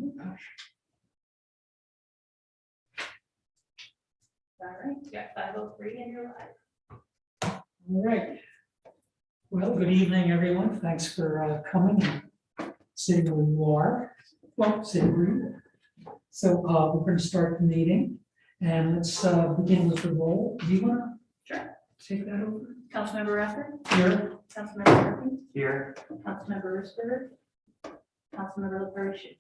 All right, you got 5:03 and you're live. All right. Well, good evening, everyone. Thanks for coming and sitting where you are. Well, sitting where you are. So we're going to start the meeting and let's begin with the roll. Do you want to take that over? Councilmember Rafford, Here. Councilmember Murphy, Here. Councilmember Risberger, Councilmember LaFerge.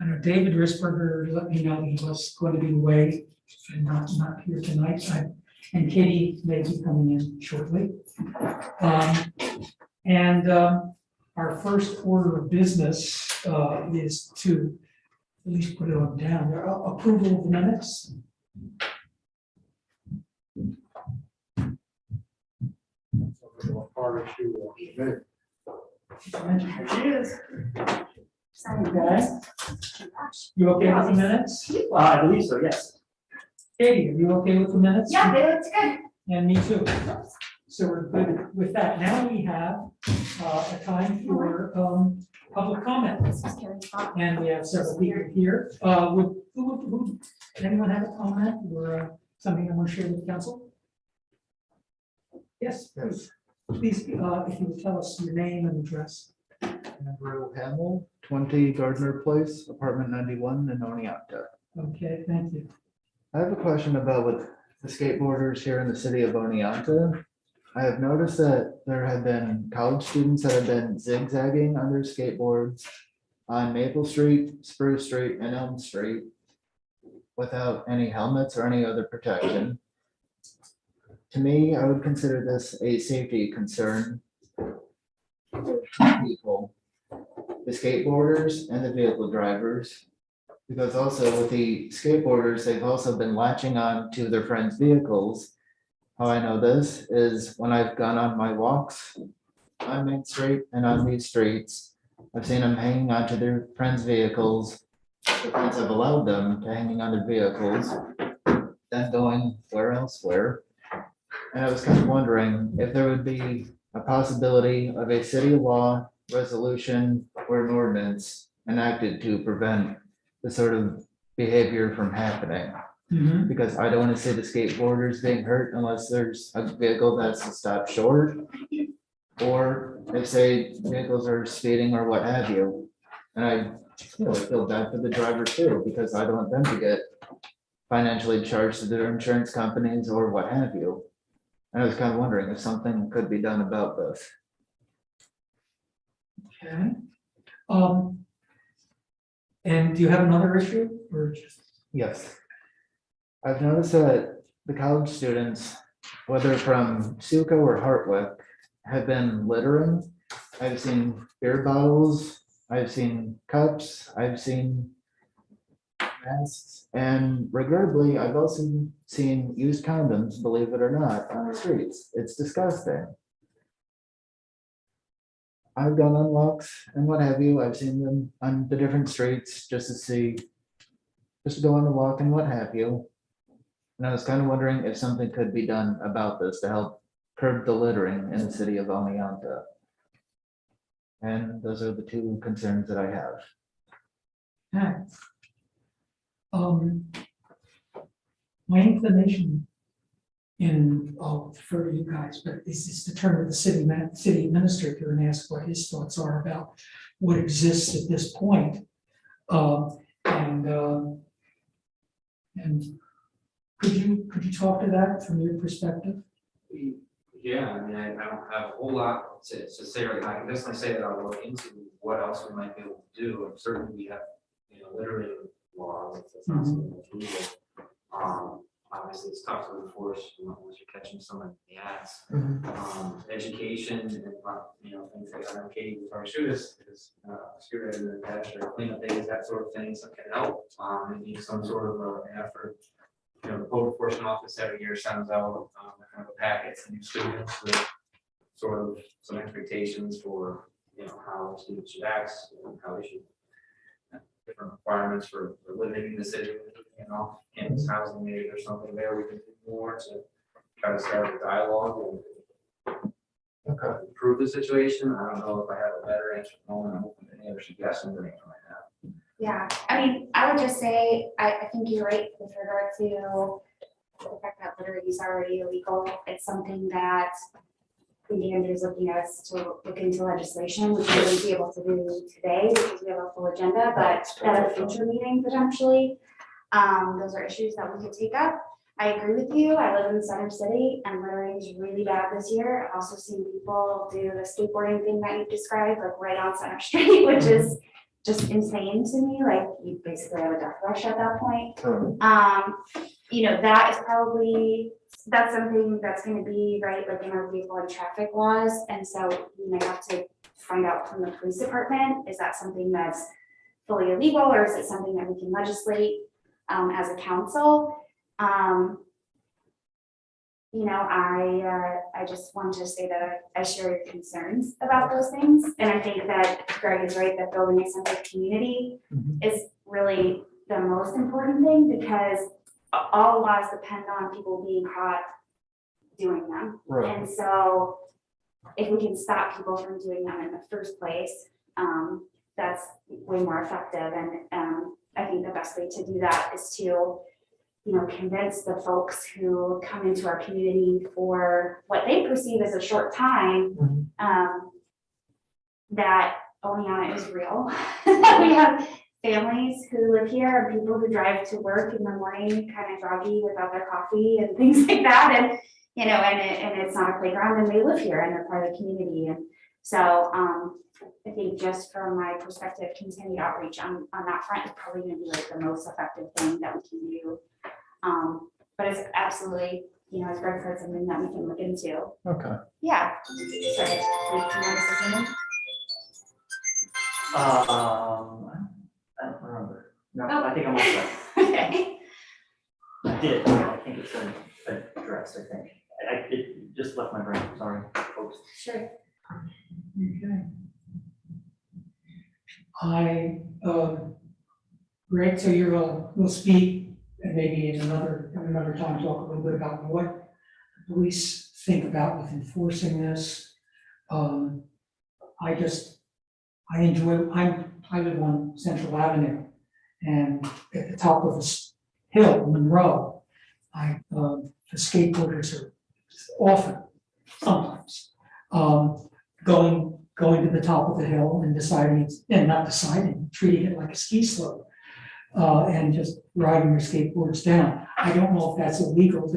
I know David Risberger let me know he was going to be away and not here tonight. And Katie may be coming in shortly. Our first order of business is to at least put it on down there, approval of the minutes. Okay. You okay with the minutes? I believe so, yes. Katie, are you okay with the minutes? Yeah, that's good. And me too. So we're good with that. Now we have a time for public comment. And we have several people here. Would anyone have a comment or something I want to share with council? Yes, please. Please, if you would tell us your name and address. Andrew Hamill, 20 Gardner Place, apartment 91 in Oneonta. Okay, thank you. I have a question about with the skateboarders here in the city of Oneonta. I have noticed that there have been college students that have been zigzagging on their skateboards on Maple Street, Spruce Street, and Elm Street without any helmets or any other protection. To me, I would consider this a safety concern. People, the skateboarders and the vehicle drivers, because also with the skateboarders, they've also been latching on to their friends' vehicles. How I know this is when I've gone on my walks on Main Street and on these streets, I've seen them hanging onto their friends' vehicles. The friends have allowed them to hanging on their vehicles, then going elsewhere. And I was kind of wondering if there would be a possibility of a city law, resolution, or an ordinance enacted to prevent this sort of behavior from happening. Because I don't want to see the skateboarders being hurt unless there's a vehicle that's to stop short. Or if say vehicles are speeding or what have you. And I feel bad for the driver too, because I don't want them to get financially charged to their insurance companies or what have you. And I was kind of wondering if something could be done about this. Okay. And do you have another issue or just? Yes. I've noticed that the college students, whether from Suco or Hartwick, have been littering. I've seen beer bottles, I've seen cups, I've seen masks, and regrettably, I've also seen used condoms, believe it or not, on the streets. It's disgusting. I've gone on walks and what have you. I've seen them on the different streets just to go on a walk and what have you. And I was kind of wondering if something could be done about this to help curb the littering in the city of Oneonta. And those are the two concerns that I have. My inclination for you guys, but is to turn to the city administrator and ask what his thoughts are about what exists at this point. And could you talk to that from your perspective? Yeah, I mean, I don't have a whole lot to say right now. I can definitely say that I'll look into what else we might be able to do. And certainly we have, littering laws. That's not something that's legal. Obviously, it's tough to enforce once you're catching someone in the ass. Education and things like that. Katie will probably shoot us is screw it in the dash or cleanup days, that sort of thing. So can help. Maybe some sort of an effort. The code enforcement office every year sends out kind of a packet to new students with sort of some expectations for how students should act and how they should different requirements for living in the city, campus housing, maybe there's something there we can do more to try to start a dialogue and improve the situation. I don't know if I have a better answer at the moment. I'm open to any other suggestions that anyone might have. Yeah, I mean, I would just say, I think you're right with regard to the fact that litter is already illegal. It's something that the Andrew's looking at us to look into legislation, which we wouldn't be able to do today because we have a full agenda, but at a future meeting potentially. Those are issues that we could take up. I agree with you. I live in Center City and littering is really bad this year. I've also seen people do the skateboarding thing that you described, like right on Center Street, which is just insane to me. Like you basically have a death rush at that point. You know, that is probably, that's something that's gonna be right, like in our vehicle and traffic laws. And so we may have to find out from the police department, is that something that's fully illegal or is it something that we can legislate as a council? You know, I just wanted to say that I share your concerns about those things. And I think that Greg is right, that building a sense of community is really the most important thing because all laws depend on people being caught doing them. Right. And so if we can stop people from doing them in the first place, that's way more effective. And I think the best way to do that is to, you know, convince the folks who come into our community for what they perceive as a short time, that Oleana is real. That we have families who live here and people who drive to work in the morning kind of groggy without their coffee and things like that. And, you know, and it's not a playground and they live here and they're part of the community. And so I think just from my perspective, continued outreach on that front is probably gonna be like the most effective thing that we can do. But it's absolutely, you know, as Greg said, something that we can look into. Okay. Yeah. Sorry, do you want to say something? I don't remember. No, I think I'm all set. Okay. I did, I think it's addressed, I think. It just left my brain, sorry, folks. Sure. Okay. Greg, so we'll speak and maybe in another time, talk a little bit about what the police think about with enforcing this. I live on Central Avenue and at the top of this hill, Monroe, the skateboarders are sometimes, going to the top of the hill and treating it like a ski slope. And just riding their skateboards down. I don't know if that's illegal.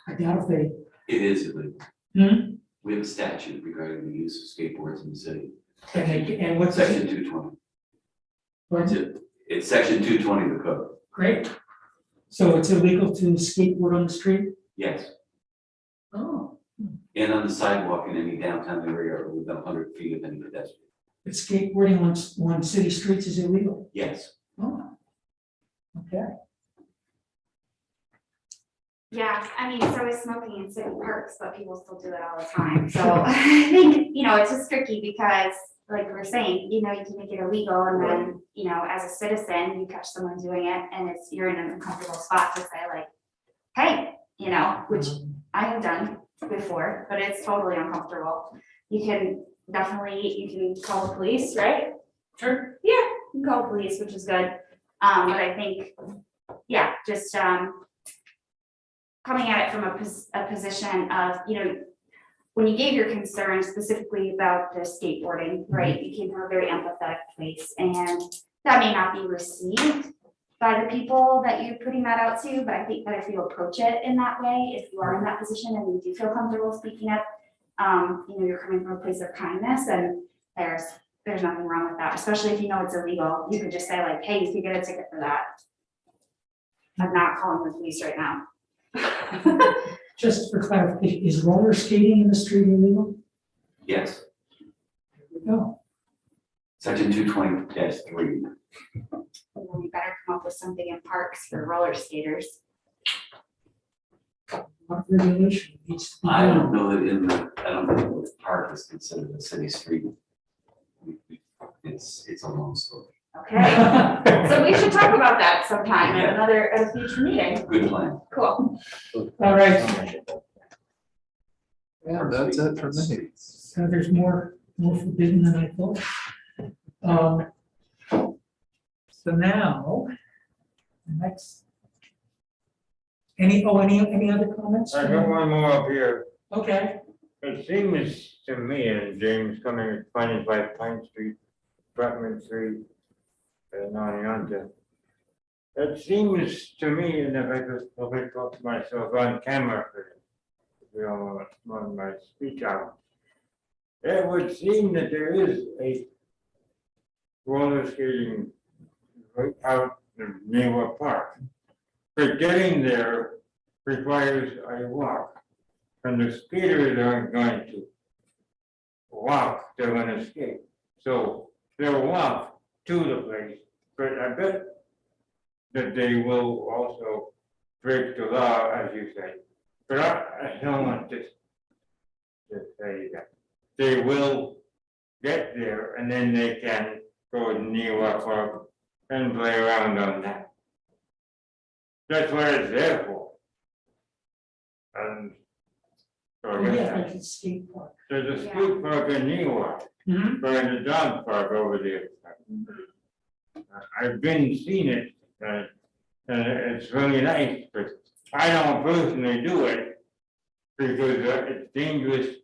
I doubt if they. It is illegal. Hmm? We have a statute regarding the use of skateboards in the city. And what's Section it? 220. It's section 220 of the code. Great. So it's illegal to skateboard on the street? Yes. Oh. And on the sidewalk in any downtown area or within 100 feet of any pedestrian. But skateboarding on city streets is illegal? Yes. Oh. Okay. Yeah, I mean, so is smoking in city parks, but people still do it all the time. So I think, you know, it's just tricky because like we're saying, you know, you can make it illegal and then, you know, as a citizen, you catch someone doing it and you're in an uncomfortable spot to say like, hey, you know, which I have done before, but it's totally uncomfortable. You can call the police, right? Sure. Yeah, you can call the police, which is good. But I think, yeah, just coming at it from a position of, you know, when you gave your concern specifically about the skateboarding, right, you came from a very empathetic place, and that may not be received by the people that you're putting that out to, but I think that if you approach it in that way, if you are in that position and you do feel comfortable speaking up, you know, you're coming from a place of kindness, and there's nothing wrong with that, especially if you know it's illegal. You could just say like, hey, you could get a ticket for that. I'm not calling the police right now. Just for clarification, is roller skating in the street illegal? Yes. No. Section 220-3. And then we better come up with something in parks for roller skaters. What regulation needs to be I done? don't know that I don't know that the park is considered a city street. It's a long story. Okay, so we should talk about that sometime at a future meeting. Good plan. Cool. All right, Yeah, that's it for me. so there's more forbidden than I thought. So now, the next. Any other comments? I got one more up here. Okay, It seems to me, and James coming at 25 Pine Street, Putnam Street, and Oneonta. It seems to me, and if I could probably talk to myself on camera, if you don't want my speech out. It would seem that there is a roller skating right out in Newa Park. But getting there requires a walk. And the skaters aren't going to walk, they're gonna skate. So they'll walk to the place, but I bet that they will also break the law, as you say. But I don't want this to say that. They will get there and then they can go to Newa Park and play around on that. That's what it's there for. And so I oh, yeah, guess like the skate park. there's a skate park in Newark, Mhm. but in the dog park over there. I've been seeing it, and it's really nice, but I don't personally do it because it's dangerous.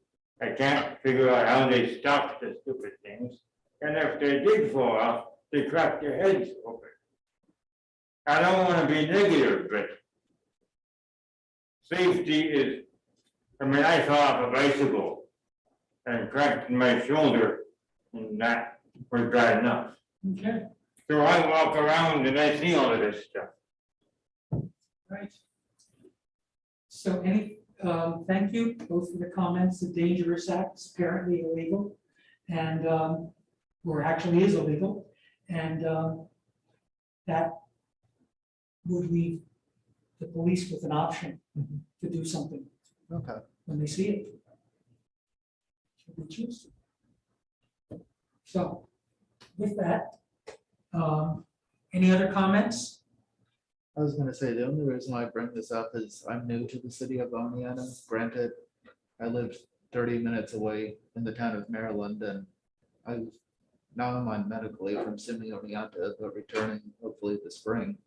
I can't figure out how they stop the stupid things. And if they did fall off, they crack their heads open. I don't want to be negative, but safety is, I mean, I fell off a bicycle and cracked my shoulder, and that was bad enough. Okay, So I walk around and I see all of this stuff. right. So thank you both for the comments. The Dangerous Act is apparently illegal and, or actually is illegal. And that would leave the police with an option to do something Okay. when they see it. If they choose to. So with that, any other comments? I was gonna say, the only reason why I bring this up is I'm new to the city of Oneonta. Granted, I lived 30 minutes away in the town of Maryland, and now I'm on medical leave from SUNY Oneonta, but returning hopefully this spring.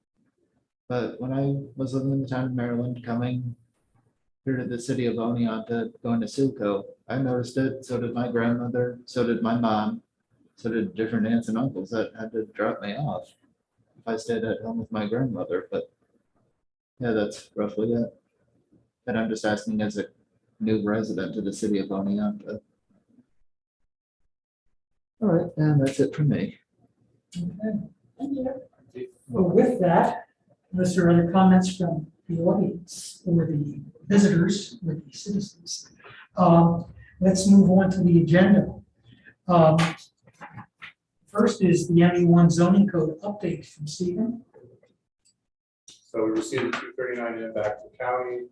But when I was living in the town of Maryland, coming here to the city of Oneonta, going to Suco, I noticed it, so did my grandmother, so did my mom, so did different aunts and uncles that had to drop me off if I stayed at home with my grandmother, but yeah, that's roughly it. And I'm just asking as a new resident to the city of Oneonta. All right, and that's it for me. Okay. Well, with that, unless there are other comments from the audience or the visitors or the citizens, let's move on to the agenda. First is the ME1 zoning code update from Stephen. So we received 239 in back to county.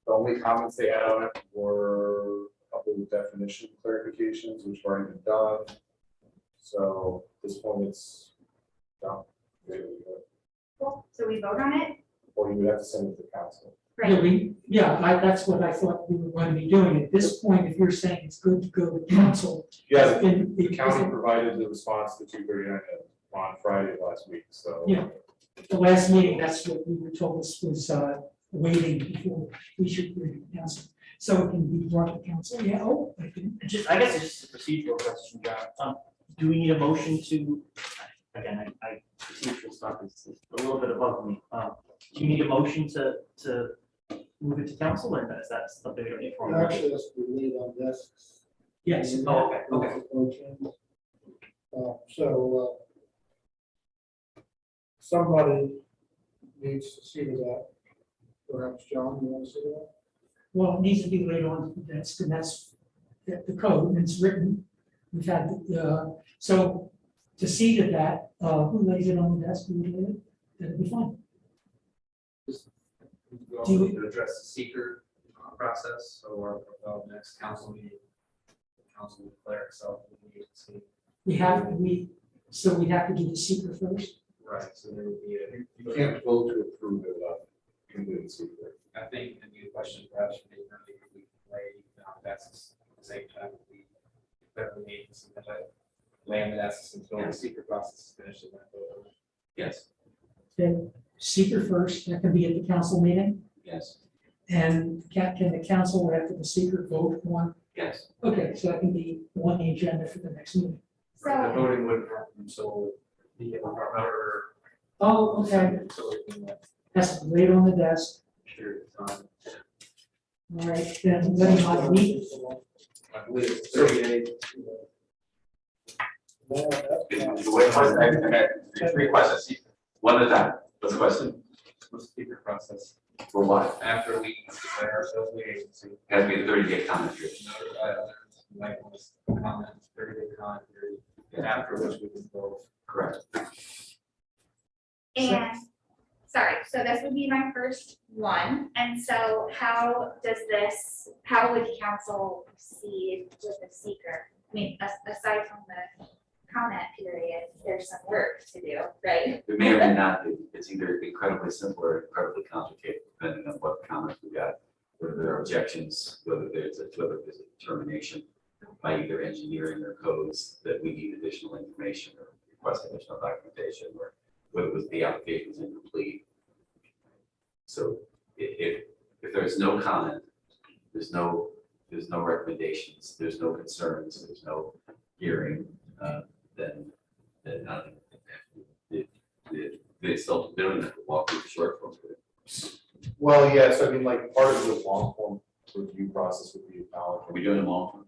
The only comments they had on it were a couple of definition clarifications, which have already been done. So at this point, it's done. Cool. So we vote on it? Or you would have to send it to council. Right. That's what I thought we were going to be doing. At this point, if you're saying it's good to go to council. Yes, then the it- county provided the response to 239 on Friday of last week, so. Yeah. The last meeting, that's what we were told was waiting before we should bring it to council. So it can be brought to council. Yeah, oh, I can. I guess it's just a procedural question, John. Do we need a motion to, again, procedural stuff is a little bit above me. Do you need a motion to move it to council, or is that something you're looking for? Actually, that's relieved on desks. Yes. Oh, okay. So somebody needs to see that. Perhaps John, you want to see that? Well, it needs to be laid on the desk, and that's the code, and it's written. We've had, so to see that, who lays it on the desk, who would lay it, that'd be fine. We also need to address the seeker process, so our next council meeting, the council will declare itself. We have to do the secret first. Right, so there would be a. You can't vote to approve it without doing secret. I think the new question perhaps should be, we lay down desks at the same time we clearly need to submit it. land access until the secret process is finished in that building. Yes, Okay, seeker first, that can be at the council meeting, yes, and can the council after the seeker vote one? yes. Okay, so that can be on the agenda for the next meeting. The So, voting wouldn't happen until the November. Oh, okay, So we can that's laid on the desk, period of time. all right, then letting my meet, I believe it's 30 days. Well, that's Wait, three questions, one at a time, what's the question? What's the secret process? For what? After we declare ourselves lead agency, Has to be a 30-day comment period. notify others, like, comment, 30-day comment period, and after which we can vote. Correct. and, sorry, so this would be my first one, and so how would council proceed with the seeker? I mean, aside from the comment period, there's some work to do, right? It may or may not be, it's either incredibly simple or incredibly complicated, depending on what comments we got. Whether there are objections, whether there's a determination by either engineering or codes that we need additional information or request additional documentation, or whether it was the application was incomplete. So if there's no comment, there's no recommendations, there's no concerns, there's no hearing, then I don't think they still don't have to walk through the short form. Well, yes, I mean, like, part of the long form review process would be acknowledged. Are we doing them all?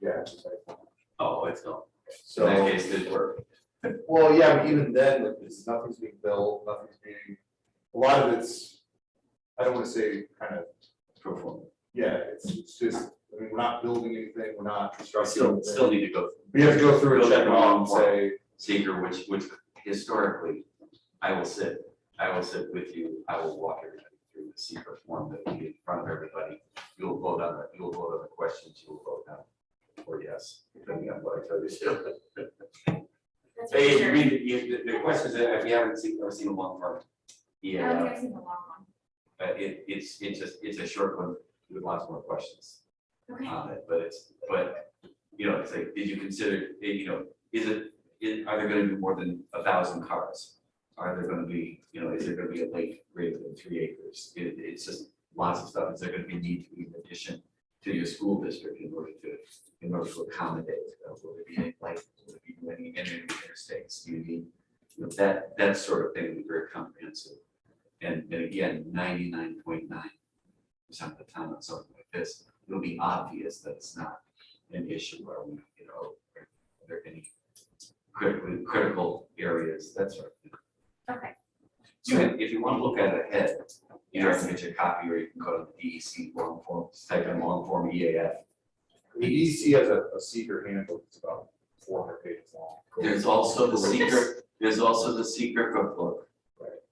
Yeah, it's just like, Oh, it's not. In so, that case, it work. well, yeah, but even then, like, nothing's being built, nothing's being, a lot of it's, I don't wanna say kind of, Pro forma. yeah, it's just, I mean, we're not building anything, we're not constructing Still anything. need to go through. We have to go through and check them out and Form. say, Seeker, which historically, I will sit with you, I will walk everybody through the secret form that we get in front of everybody. You'll vote on the questions, you'll vote no or yes, depending on what I tell you to. That's Hey, for you sure. read the questions, if you haven't never seen a long form. I've Yeah, never seen the long one. it's a short one with lots more questions Okay. on it, but it's like, did you consider, are there gonna be more than 1,000 cars? Are there gonna be, is there gonna be a lake greater than 3 acres? It's just lots of stuff. Is there gonna be need to be an addition to your school district in order to accommodate? Will there be any light, will there be any interstates? Do you need, that sort of thing would be very comprehensive. And again, 99.9% of the time on something like this, it'll be obvious that it's not an issue. Are we, are there any critical areas, that sort of thing. Okay. If you want to look at it ahead, you can get your copy, or you can go to the DEC long form, just type in long form EAF. the EDC has a seeker handbook, it's about 400 pages long. There's also the secret cookbook,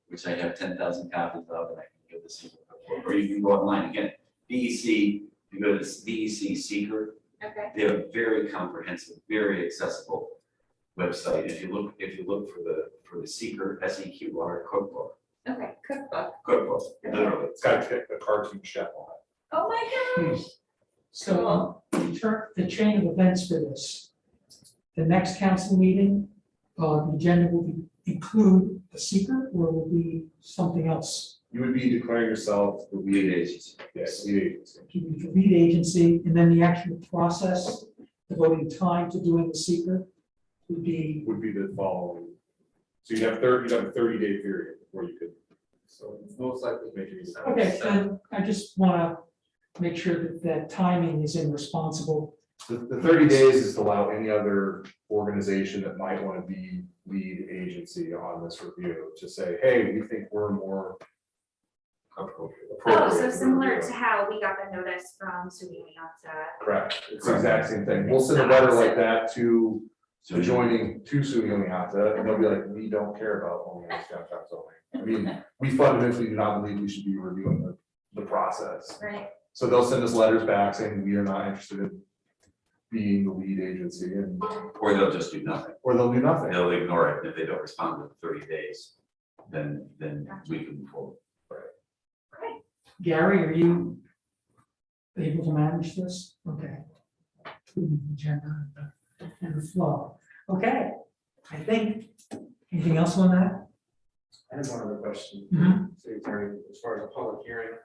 which I have 10,000 copies of, and I can give the secret cookbook, or you can go online again. DEC, you go to the DEC Secret, Okay. they have a very comprehensive, very accessible website. If you look for the Secret SEQR cookbook, Okay, cookbook. literally. It's got a cartoon chef on it. Oh my gosh. so the chain of events for this. The next council meeting, the agenda will include the seeker, or will be something else? You would be declaring yourself the Lead lead agency. yes, lead agency. To be the lead agency, and then the actual process, devoting time to doing the seeker would be, Would be the following. So you'd have a 30-day period before you could. So it's most likely Make it December. okay, and I just wanna make sure that timing is in responsible. The 30 days is to allow any other organization that might want to be lead agency on this review to say, hey, we think we're more appropriate. Oh, so for the similar review. to how we got the notice from Suwannata. Correct, it's the exact same thing. We'll send a letter like that to So adjoining to Suwannata, and they'll be like, we don't care about only downtown zoning. I mean, we fundamentally do not believe we should be reviewing the process. Right. So they'll send us letters back saying we are not interested in being the lead agency, and, Or they'll just do nothing. or they'll do nothing. They'll ignore it. If they don't respond within 30 days, then we can move forward. Gary, are you able to manage this? Okay. Agenda and the flow. Okay, I think, anything else on that? I have one other question. Mhm. City Attorney, as far as a public hearing,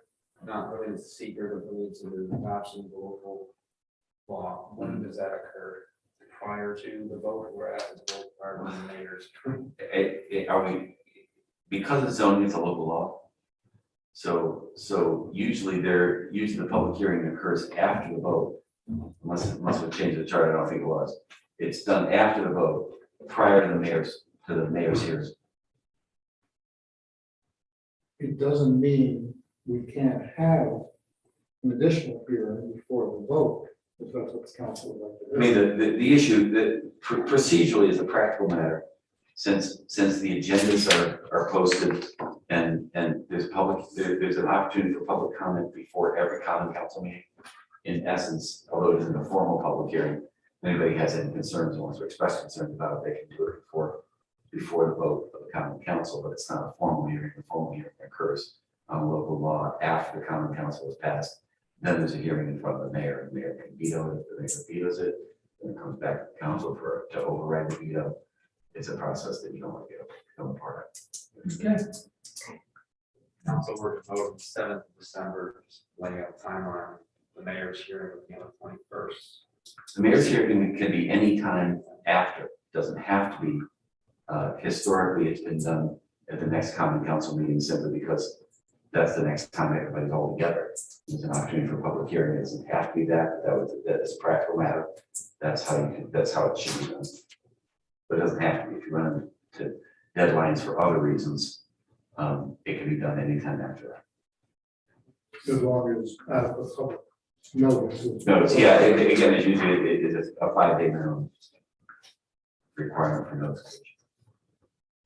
not related to seeker, but related to the adoption of the local law, when does that occur? Prior to the vote or after the vote, prior to the mayor's? Are we, because it's zoning, it's a local law. So usually the public hearing occurs after the vote. Unless we change the chart, I don't think it was. It's done after the vote, prior to the mayor's hearing. It doesn't mean we can't have an additional hearing before the vote, if that's what the council would like to do. I mean, the issue, that procedurally is a practical matter, since the agendas are posted and there's an opportunity for public comment before every common council meeting. In essence, although it isn't a formal public hearing, if anybody has any concerns or wants to express concerns about it, they can do it before the vote of the common council, but it's not a formal hearing. The formal hearing occurs on local law after the common council is passed. Then there's a hearing in front of the mayor, and the mayor can veto it. If the mayor vetoes it, then it comes back to the council to override the veto. It's a process that you don't want to become a part of. Okay, Council were to vote on the 7th of December, just laying out timeline, the mayor's hearing would be on the 21st. The mayor's hearing can be any time after, doesn't have to be. Historically, it's been done at the next common council meeting simply because that's the next time everybody's all together. There's an opportunity for public hearing. It doesn't have to be that. That is a practical matter. That's how it should be done. But it doesn't have to be. If you run into deadlines for other reasons, it can be done anytime after that. As long as adequate public notice. Notice, yeah, again, it's usually, it is a 5-day minimum requirement for notification.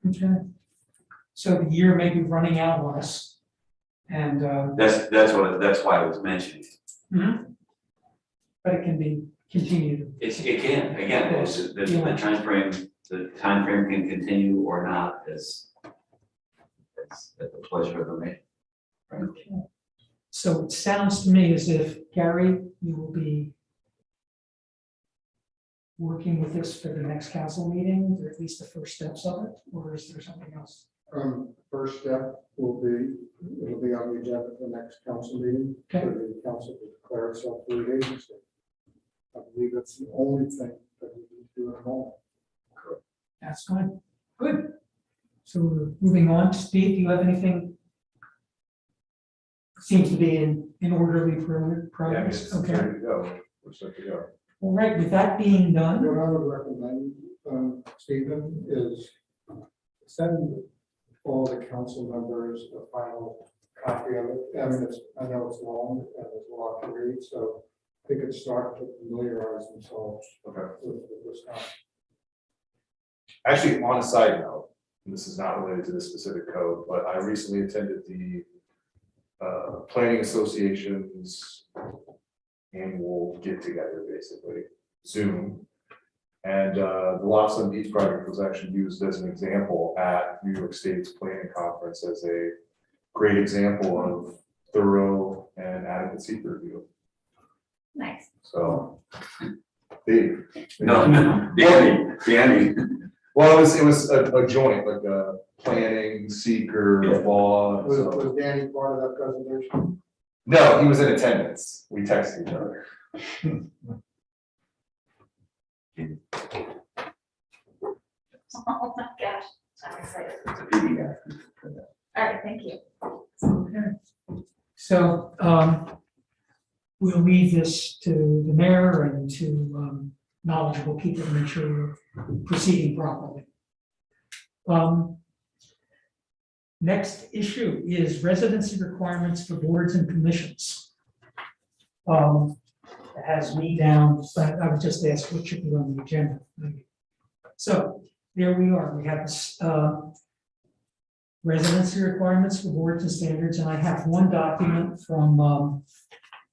okay. So the year may be running out on us. And, That's why I was mentioning. but it can be continued. It can, again, the timeframe can continue or not as at the pleasure of the mayor. Okay. So it sounds to me as if, Gary, you will be working with this for the next council meeting, or at least the first steps of it, or is there something else? First step will be, it'll be on the agenda for the next council meeting, for Okay. the council to declare itself lead agency. I believe that's the only thing that we need to do at the moment. That's fine. Good. So we're moving on. Steve, do you have anything? Seems to be in orderly progress. Okay. Ready to go. We're set to go. All right, with that being done, What I would recommend, Stephen, is send all the council members a final copy of it. I mean, I know it's long and there's a lot to read, so they could start to familiarize themselves with this kind. Actually, on a side note, and this is not related to this specific code, but I recently attended the Planning Association's annual get together, basically Zoom. And the Lost Beach project was actually used as an example at New York State's planning conference as a great example of thorough and adequate secret review. Nice. So, Dave. No, Danny. Well, it was a joint, like a planning, seeker, law. so- Was Danny part of that presentation? No, he was in attendance. We texted each other. Oh my gosh, I'm excited. It's a PDF. All right, thank you. okay. So we'll leave this to the mayor and to knowledgeable people to make sure we're proceeding properly. Next issue is residency requirements for boards and commissions. It has me down, but I would just ask what should be on the agenda. So there we are. We have this residency requirements for boards and standards, and I have one document from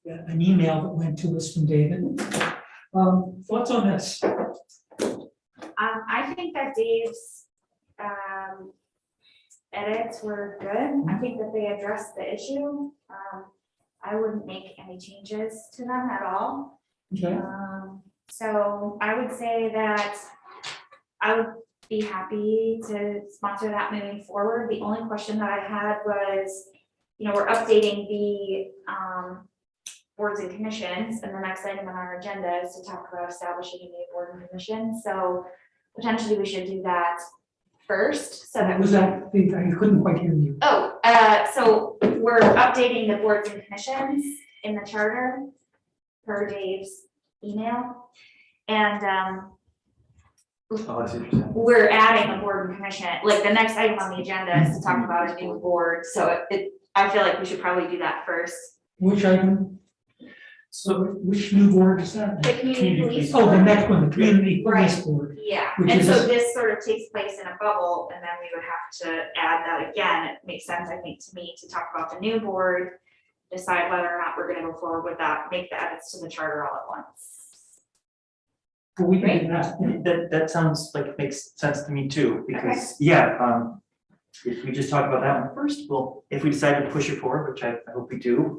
an email that went to us from David. Thoughts on this? I think that Dave's edits were good. I think that they addressed the issue. I wouldn't make any changes to them at all. Okay. So I would say that I would be happy to sponsor that moving forward. The only question that I had was, we're updating the boards and commissions, and the next item on our agenda is to talk about establishing a new board and commission. So potentially we should do that first, so that. Was that, I couldn't quite hear you. So we're updating the boards and commissions in the charter per Dave's email. And Oh, I see what you're saying. we're adding a board and commission, like the next item on the agenda is to talk about a new board. So I feel like we should probably do that first. Which item? So which new board is that? The community police. Oh, the board. next one, the community police Right. board. Yeah, Which and so is- this sort of takes place in a bubble, and then we would have to add that again. It makes sense, I think, to me, to talk about the new board, decide whether or not we're gonna go forward with that, make the edits to the charter all at once. But we can do that. That sounds like it makes sense to me too, because, yeah, if we just talk about that one first, well, if we decide to push it forward, which I hope we do,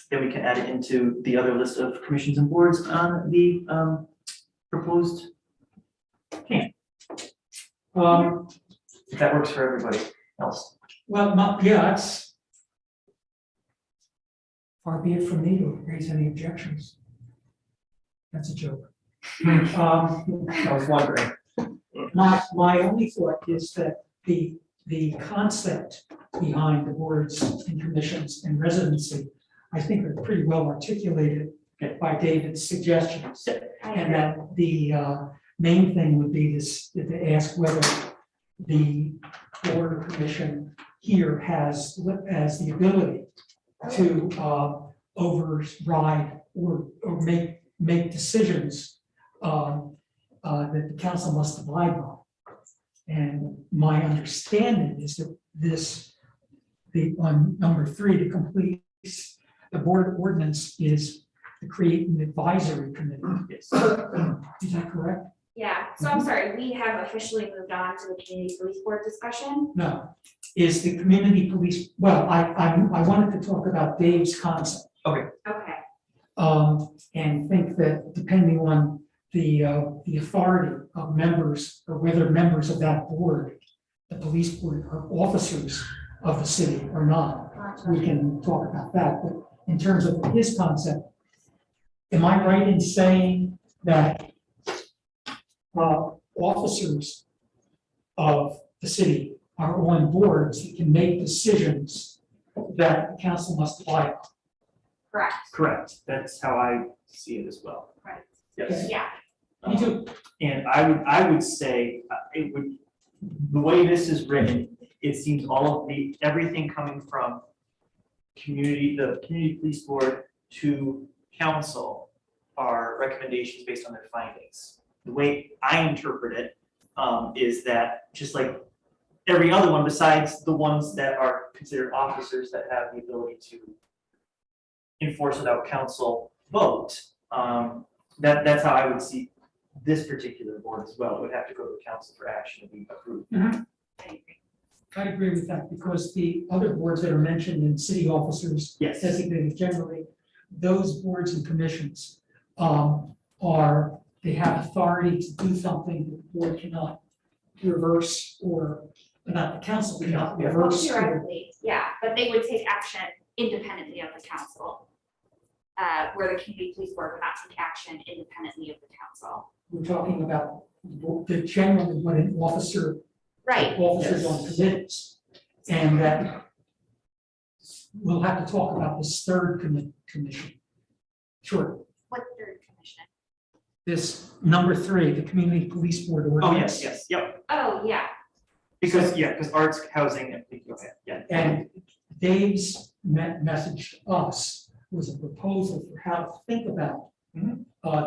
then we can add it into the other list of commissions and boards on the proposed. If that works for everybody else. Well, it's far be it from me to raise any objections. That's a joke. I was wondering. My only thought is that the concept behind the boards and commissions and residency, I think are pretty well articulated by David's suggestions. And that the main thing would be to ask whether the board or commission here has the ability to override or make decisions that the council must abide by. And my understanding is that on number 3, to complete the board ordinance is to create an advisory committee. Is that correct? Yeah, so I'm sorry, we have officially moved on to the community police board discussion. No, is the community police, well, I wanted to talk about Dave's concept. Okay. And think that depending on the authority of members, or whether members of that board, the police board, are officers of the city or not, we can talk about that. But in terms of his concept, am I right in saying that officers of the city are on boards that can make decisions that the council must abide by? Correct, Correct, that's how I see it as well. right, Yes. yeah, Me too. And I would say, it would, the way this is written, it seems all of everything coming from the community police board to council are recommendations based on their findings. The way I interpret it, is that just like every other one besides the ones that are considered officers that have the ability to enforce without council vote, that's how I would see this particular board as well. It would have to go to the council for action to be approved. I agree with that, because the other boards that are mentioned in city officers Yes. designated generally, those boards and commissions they have authority to do something that the board cannot reverse, or not the council cannot Yeah. reverse. or- theoretically, yeah, but they would take action independently of the council. Where the community police board would not take action independently of the council. We're talking about the generally what an officer, Right, officers on committees. And that we'll have to talk about this third commission. Sure, what third commission? this number 3, the community police board Oh, ordinance. yes, yep, Oh, yeah, because arts, housing, and, okay, yeah. And Dave's message to us was a proposal for how to think about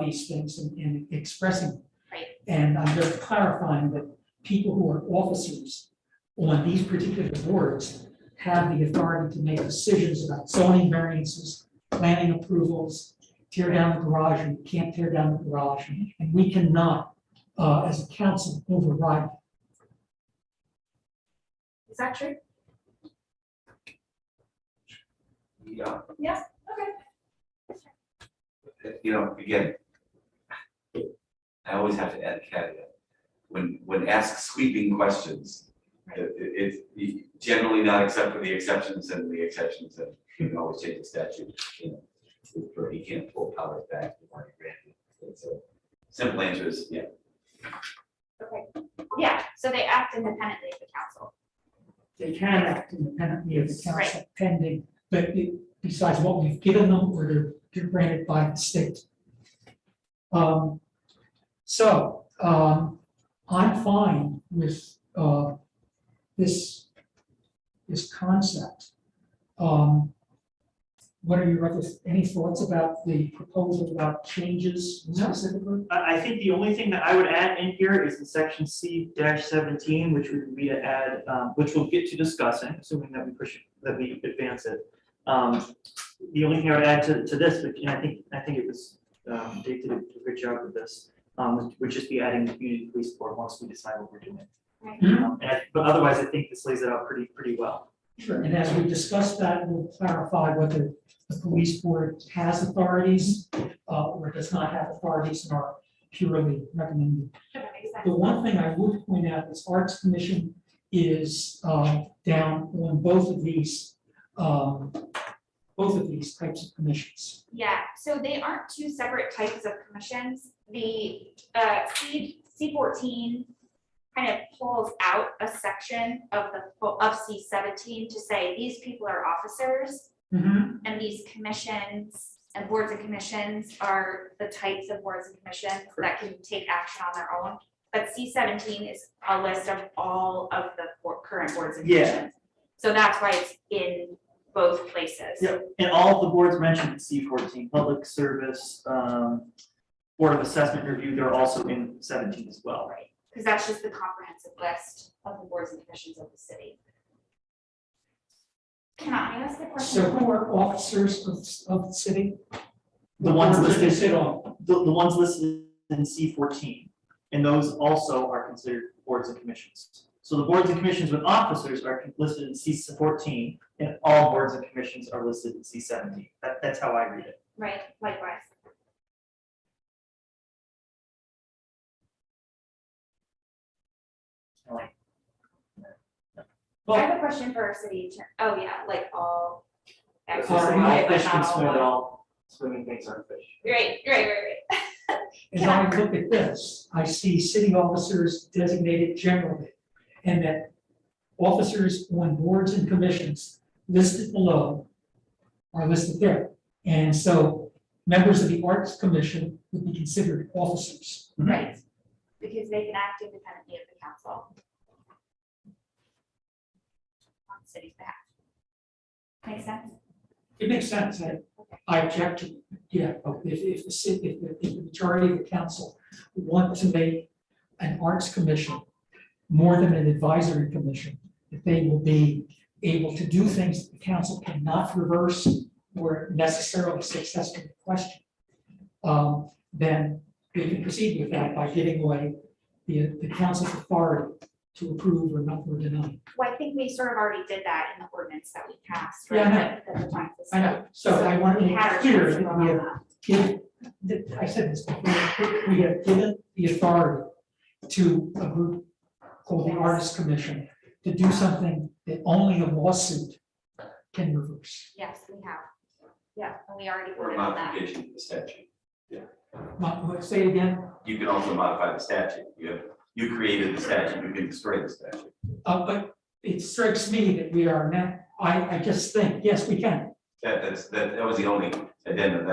these things and expressing them. Right. And I'm just clarifying that people who are officers on these particular boards have the authority to make decisions about zoning variances, planning approvals, tear down the garage, and you can't tear down the garage, and we cannot, as a council, override. is that true? Yeah. Yeah, okay. Again, I always have to add a caveat. when asked sweeping questions, it's generally not except for the exceptions, and you can always change the statute, you know. You can't pull powers back. So simple answer is, yeah. Okay, yeah, so they act independently of the council. They can act independently of the council pending, but besides what we've given them or they're granted by the state. I'm fine with this concept. What are your any thoughts about the proposal about changes specifically? I think the only thing that I would add in here is in section C-17, which would be to add, which we'll get to discussing, assuming that we advance it. The only thing I would add to this, which I think it was, Dave did a great job with this, would just be adding the community police board once we decide what we're doing. Right. But otherwise, I think this lays it out pretty well. Sure. And as we discuss that, we'll clarify whether the police board has authorities or does not have authorities and are purely recommended. That makes sense. The one thing I would point out is Arts Commission is down on both of these types of commissions. Yeah, so they aren't two separate types of commissions. The C-14 kind of pulls out a section of C-17 to say these people are officers, and these commissions and boards and commissions are the types of boards and commissions that can take action on their own. But C-17 is a list of all of the current boards and commissions. So that's why it's in both places. Yep, and all of the boards mentioned in C-14, public service, board of assessment review, they're also in 17 as well. Right, because that's just the comprehensive list of the boards and commissions of the city. Can I ask the question? So who are officers of the city? The ones Boards they listed, sit on. the ones listed in C-14, and those also are considered boards and commissions. So the boards and commissions with officers are listed in C-14, and all boards and commissions are listed in C-17. That's how I read it. Right, likewise. I have a question for our city attorney. Oh, yeah, like all. It's All just right, like all all fish but can not swim all at one. all, swimming things aren't fish. Right. As I look at this, I see city officers designated generally, and that officers on boards and commissions listed below are listed there. And so members of the Arts Commission would be considered officers. Right, because they can act independently of the council. On the city's behalf. Makes sense? It makes sense. I object to, if the majority of the council want to make an arts commission more than an advisory commission, if they will be able to do things that the council cannot reverse or necessarily successfully question, then they can proceed with that by giving away the council's authority to approve or not or deny. Well, I think we sort of already did that in the ordinance that we passed, Yeah, I right? know. At the time. I know, so I want to We make had our clear chance to that vote we on have that. I said this before, we have given the authority to a group called the Artist Commission to do something that only a lawsuit can reverse. Yes, we have. Yeah, and we already Or a voted on that. modification of the statute. Say it again, You can also modify the statute. You created the statute, you can destroy the statute. but it strikes me that we are now, I just think, yes, we can. That was the only addendum,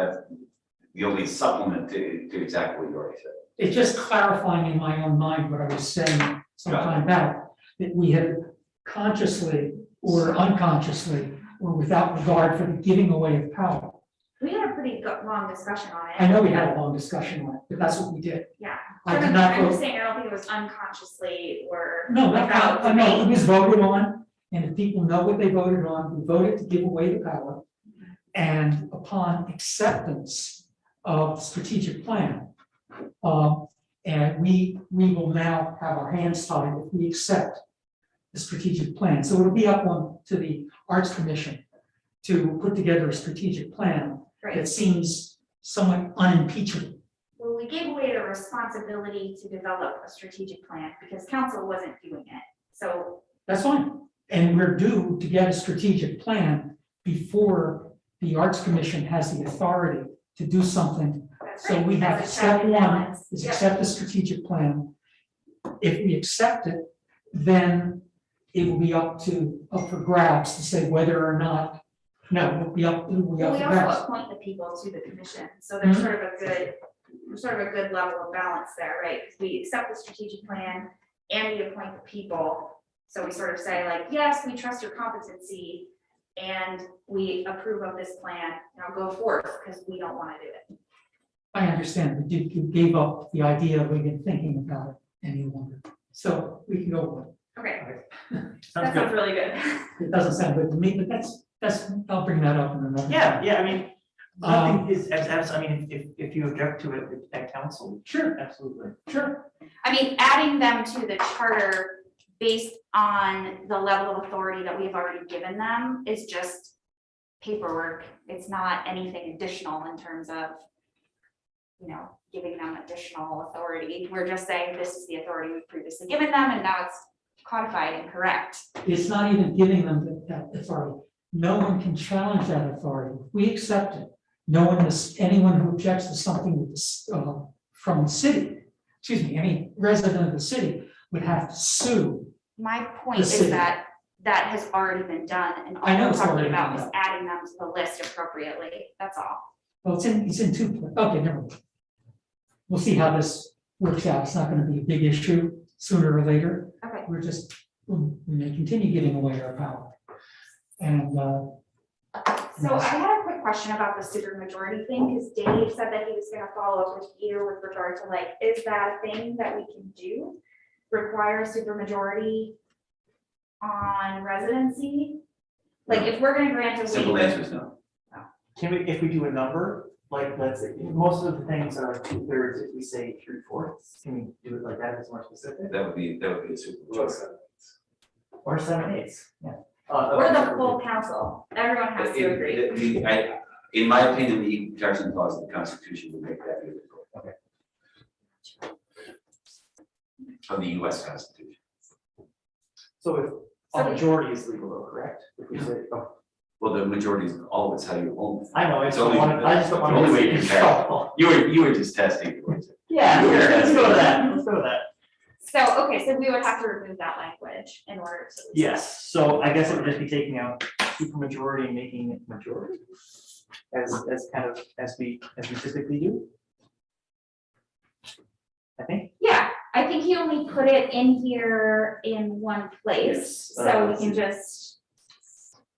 the only supplement to exactly what you already said. It's just clarifying in my own mind what I was saying some time back, that we have consciously or unconsciously or without regard for the giving away of power. We had a pretty long discussion on it. I know we had a long discussion on it, but that's what we did. Yeah. I did not I'm vote. just saying, I don't think it was unconsciously or. No, without no, it debate. was voted on, and if people know what they voted on, we voted to give away the power. And upon acceptance of the strategic plan, and we will now have our hands tied if we accept the strategic plan. So it'll be up to the Arts Commission to put together a strategic plan Right. that seems somewhat unimpeachable. Well, we gave away the responsibility to develop a strategic plan because council wasn't doing it. So That's fine. And we're due to get a strategic plan before the Arts Commission has the authority to do something. that's So right. we That's have a step check and one balance. is Yep. accept the strategic plan. If we accept it, then it will be up for grabs to say whether or not, no, it'll be up Well, for we also grabs. appoint the people to the commission, so Mm-hmm. there's sort of a good level of balance there, right? Because we accept the strategic plan and we appoint the people. So we sort of say like, yes, we trust your competency and we approve of this plan, now go forth, because we don't want to do it. I understand, but you gave up the idea of even thinking about it any longer. So we can go with Okay, Sounds that good. sounds really good. it. It doesn't sound good to me, but that's, I'll bring that up in another. Yeah, yeah, I mean, Um, nothing is, I mean, if you object to it at council, Sure, absolutely. sure. I mean, adding them to the charter based on the level of authority that we've already given them is just paperwork. It's not anything additional in terms of, you know, giving them additional authority. We're just saying this is the authority we've previously given them and now it's codified and correct. It's not even giving them that authority. No one can challenge that authority. If we accept it, no one is, anyone who objects to something with this, from the city, excuse me, any resident of the city would have to sue. My point The is city. that that has already been done and all I know we're it's talking already about been is done. adding them to the list appropriately. That's all. Well, it's in two, okay, never mind. We'll see how this works out. It's not gonna be a big issue sooner or later. Okay. We're just, we may continue giving away our power. And, So I had a quick question about the supermajority thing, because Dave said that he was gonna follow up with you with regard to like, is that a thing that we can do? Require a supermajority on residency? Like, if we're gonna grant a Simple waiver, answer is no. Can we, if we do a number, like, let's say, most of the things are 2/3, if we say 3/4, can we do it like that, it's more specific? That would be a super. Or 7/8, yeah. or the full council, everyone has to agree. In my opinion, the equal protection clause of the Constitution would make that illegal. Okay. Of the US Constitution. So if a majority is legal, though, correct? If we say, oh, Well, the majority is always how you own. I know, I It's just don't only- want to, I just don't want the to. only way you can You were just testing. Yeah, You were let's go to testing. that, let's go to that. So, okay, so we would have to remove that language in order to. Yes, so I guess it would just be taking out supermajority and making it majority. As kind of, as we typically do. I think, Yeah, I think he only put it in here in one place, Yes, so we can just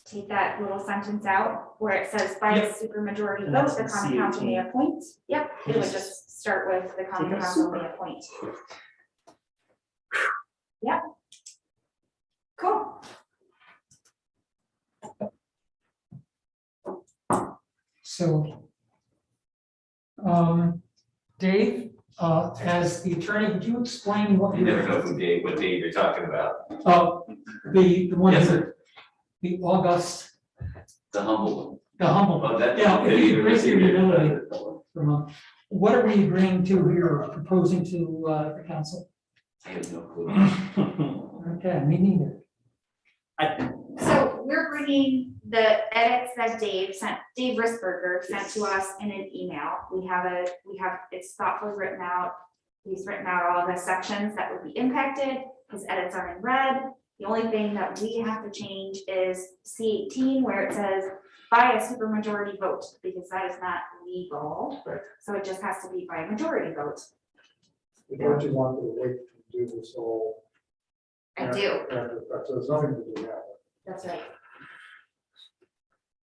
take that little sentence out where it says by a supermajority And vote, that's the in common council may CAT. appoint. Yep, it would Yes. just start with the common Take out council super. may appoint. Yep. Cool. so. Dave, as the attorney, would you explain what You never you're, know what Dave you're talking about. the one, Yes, who- sir. the August, The humble the humble, one. Oh, that. Yeah, if you could raise your humility. I from, what are we agreeing to here, proposing to, the council? have no clue. Okay, me neither. So we're bringing the edits that Dave Risberger sent to us in an email. We have, it's thoughtfully written out. He's written out all the sections that would be impacted. His edits are in red. The only thing that we have to change is C18 where it says by a supermajority vote, because that is not legal. Right. So it just has to be by a majority vote. Don't you want to wait to do this all? I do, So there's nothing to do now. that's right.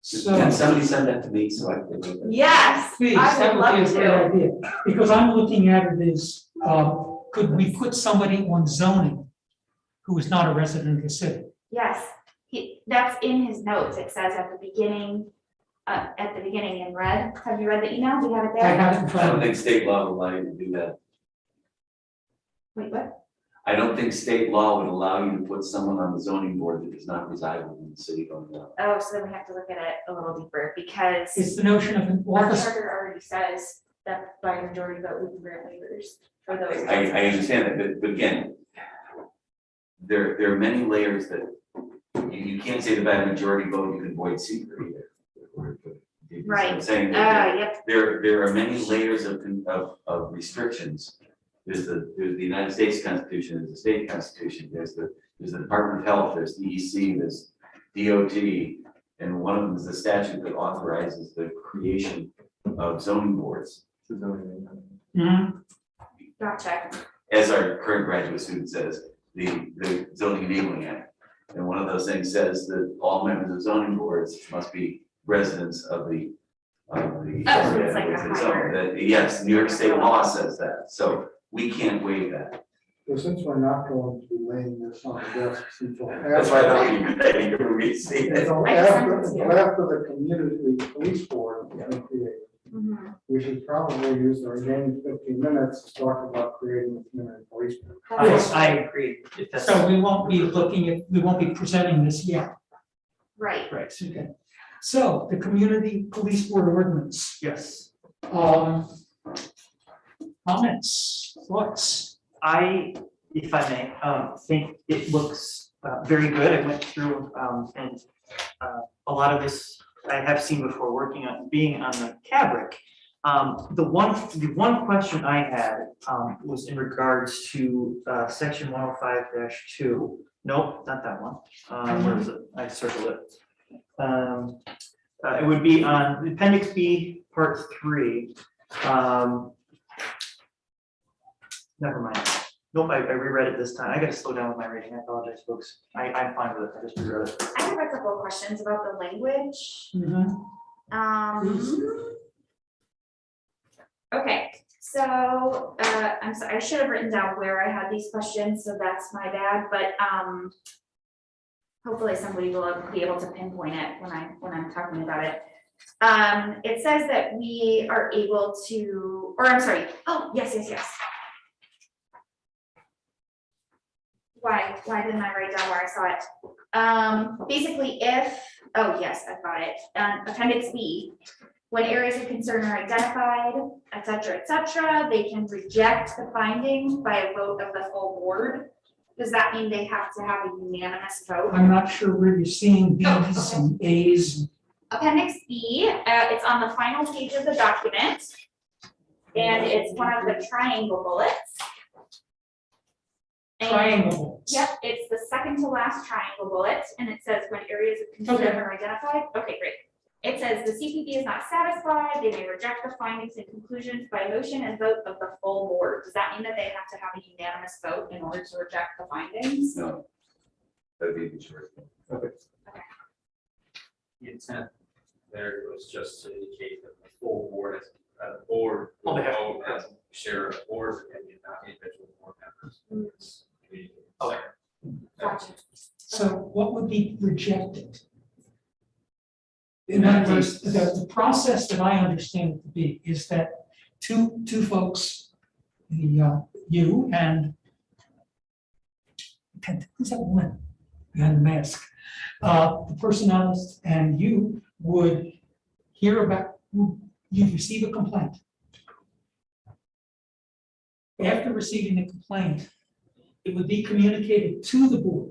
So. Can somebody send that to me so I can? look at it? Yes, Please, I that would would be a love great to. idea, because I'm looking at it as, could we put somebody on zoning who is not a resident of the city? Yes, that's in his notes. It says at the beginning in red. Have you read the email? Do you have it I there? have it in I front don't of me. think state law will allow you to do that. Wait, what? I don't think state law would allow you to put someone on the zoning board that does not reside within the city of Glenville. Oh, so then we have to look at it a little deeper because It's the notion of an our office, charter already says that by a majority vote, we can grant waivers for those. I understand that, but again, there are many layers that, you can't say the by majority vote, you can void secret either. You see what I'm Right. saying that Yep, there are many layers of restrictions. There's the United States Constitution, there's the state constitution, there's the Department of Health, there's DEC, there's DOT, and one of them is the statute that authorizes the creation of zoning boards. Mhm. gotcha. As our current graduate student says, the zoning enabling act. And one of those things says that all members of zoning boards must be residents of the. Oh, so it's like a higher- Yes, New York State law says that, so we can't waive that. So since we're not going to be laying this on the desks until That's why I thought it'd be a good idea for me to see it. Until I just after, sent it to until after the community police board has been created. Mhm. We should probably use the remaining 15 minutes to talk about creating the community police board. I agree. If that's So we won't be we won't be presenting this yet. Right, right. Okay. So the community police board ordinance, Yes. comments, thoughts? If I may, think it looks very good. I went through and a lot of this I have seen before being on the Cabric. The one question I had was in regards to section 105-2. Nope, not that one. Where is it? I circled it. It would be on appendix B, part 3. Never mind. Nope, I reread it this time. I gotta slow down with my reading. I apologize, folks. I'm fine with it. I just reread it. I have a couple of questions about the language. Mhm. Okay, so, I'm sorry, I should have written down where I had these questions, so that's my bad, but, hopefully somebody will be able to pinpoint it when I'm talking about it. It says that we are able to, or I'm sorry, oh, yes. Why didn't I write down where I saw it? Basically if, oh, yes, I've got it, appendix B. When areas of concern are identified, et cetera, they can reject the finding by a vote of the full board. Does that mean they have to have a unanimous vote? I'm not sure where you're seeing Bs and As. Appendix B, it's on the final page of the document. And it's one of the triangle bullets. And- Triangle. Yep, it's the second to last triangle bullet, and it says when areas of concern Okay. are identified. Okay, great. It says the CPB is not satisfied, they may reject the findings and conclusions by motion and vote of the full board. Does that mean that they have to have a unanimous vote in order to reject the findings? No. That'd be the short. The intent there was just to indicate that the full board as a board. Oh, they have- will vote as a share of the board's opinion, not individual board members. It's communicated. Okay. Gotcha. So what would be rejected? In other words, the process that I understand it to be is that two folks, you and who's that woman behind the mask? The personalist and you would hear about, you receive a complaint. After receiving the complaint, it would be communicated to the board.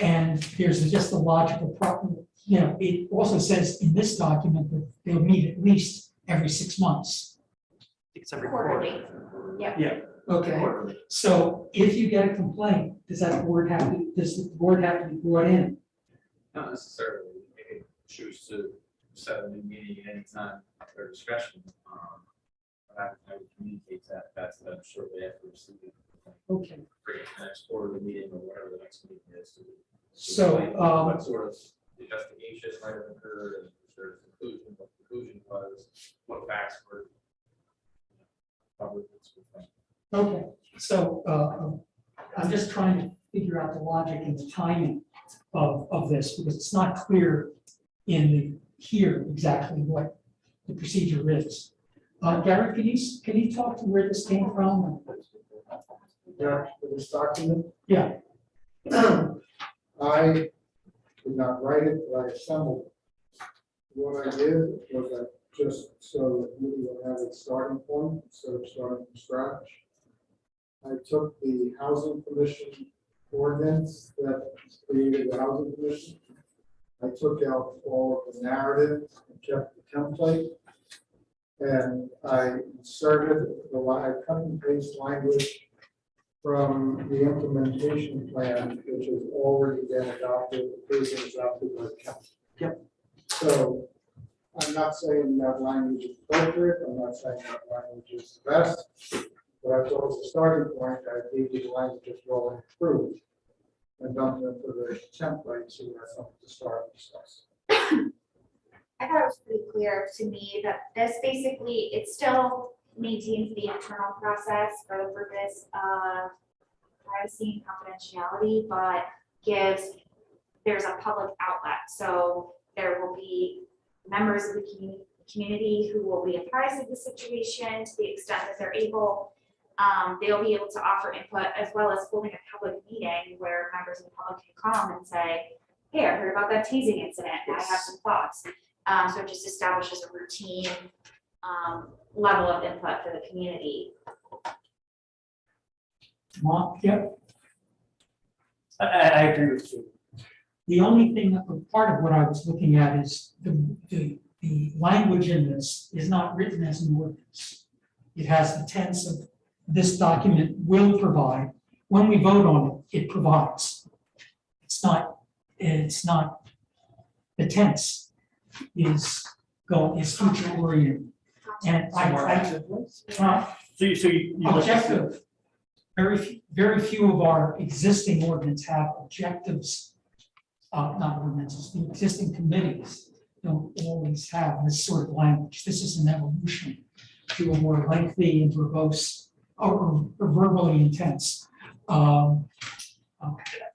And there's just a logical problem, it also says in this document that they'll meet at least every 6 months. It's every Quarterly. quarter. Yep. Yeah. Okay, Quarterly. so if you get a complaint, does the board have to be brought in? Not necessarily, they can choose to set a new meeting anytime at their discretion. But I would communicate that's them shortly after receiving. Okay, Bring it to the next quarterly meeting or whatever the next meeting is. to so, explain what sort of investigation might have occurred and if there's a conclusion, what the conclusion was, what facts were. Covered. okay, so, I'm just trying to figure out the logic and the timing of this, because it's not clear here exactly what the procedure is. Garrett, can you talk to where this came from? Yeah, for this document. Yeah. I did not write it, but I assembled it. What I did was I just so that we will have a starting point instead of starting from scratch. I took the housing commission ordinance that created the housing commission. I took out all of the narrative and kept the template. And I inserted I cut and paste language from the implementation plan, which has already been adopted, approved and adopted by the council. Yep. So I'm not saying that language is appropriate, I'm not saying that language is the best, but I thought as a starting point, I gave you the language that's already approved. And dumped it for the template, so we have something to start and discuss. I thought it was pretty clear to me that this basically, it still maintains the internal process for the purpose of privacy and confidentiality, but there's a public outlet. So there will be members of the community who will be apprised of the situation to the extent that they're able. They'll be able to offer input as well as holding a public meeting where members of the public can come and say, hey, I heard about that tasing incident, and I have some thoughts. So it just establishes a routine level of input for the community. Mark, yep. I agree with you. The only thing, part of what I was looking at is the language in this is not written as an ordinance. It has the tense of this document will provide. When we vote on it, it provides. It's not, the tense is future oriented. And So you objective, very few of our existing ordinance have objectives, not ordinances, the existing committees don't always have this sort of language. This is an evolution to a more lengthy and verbose or verbally intense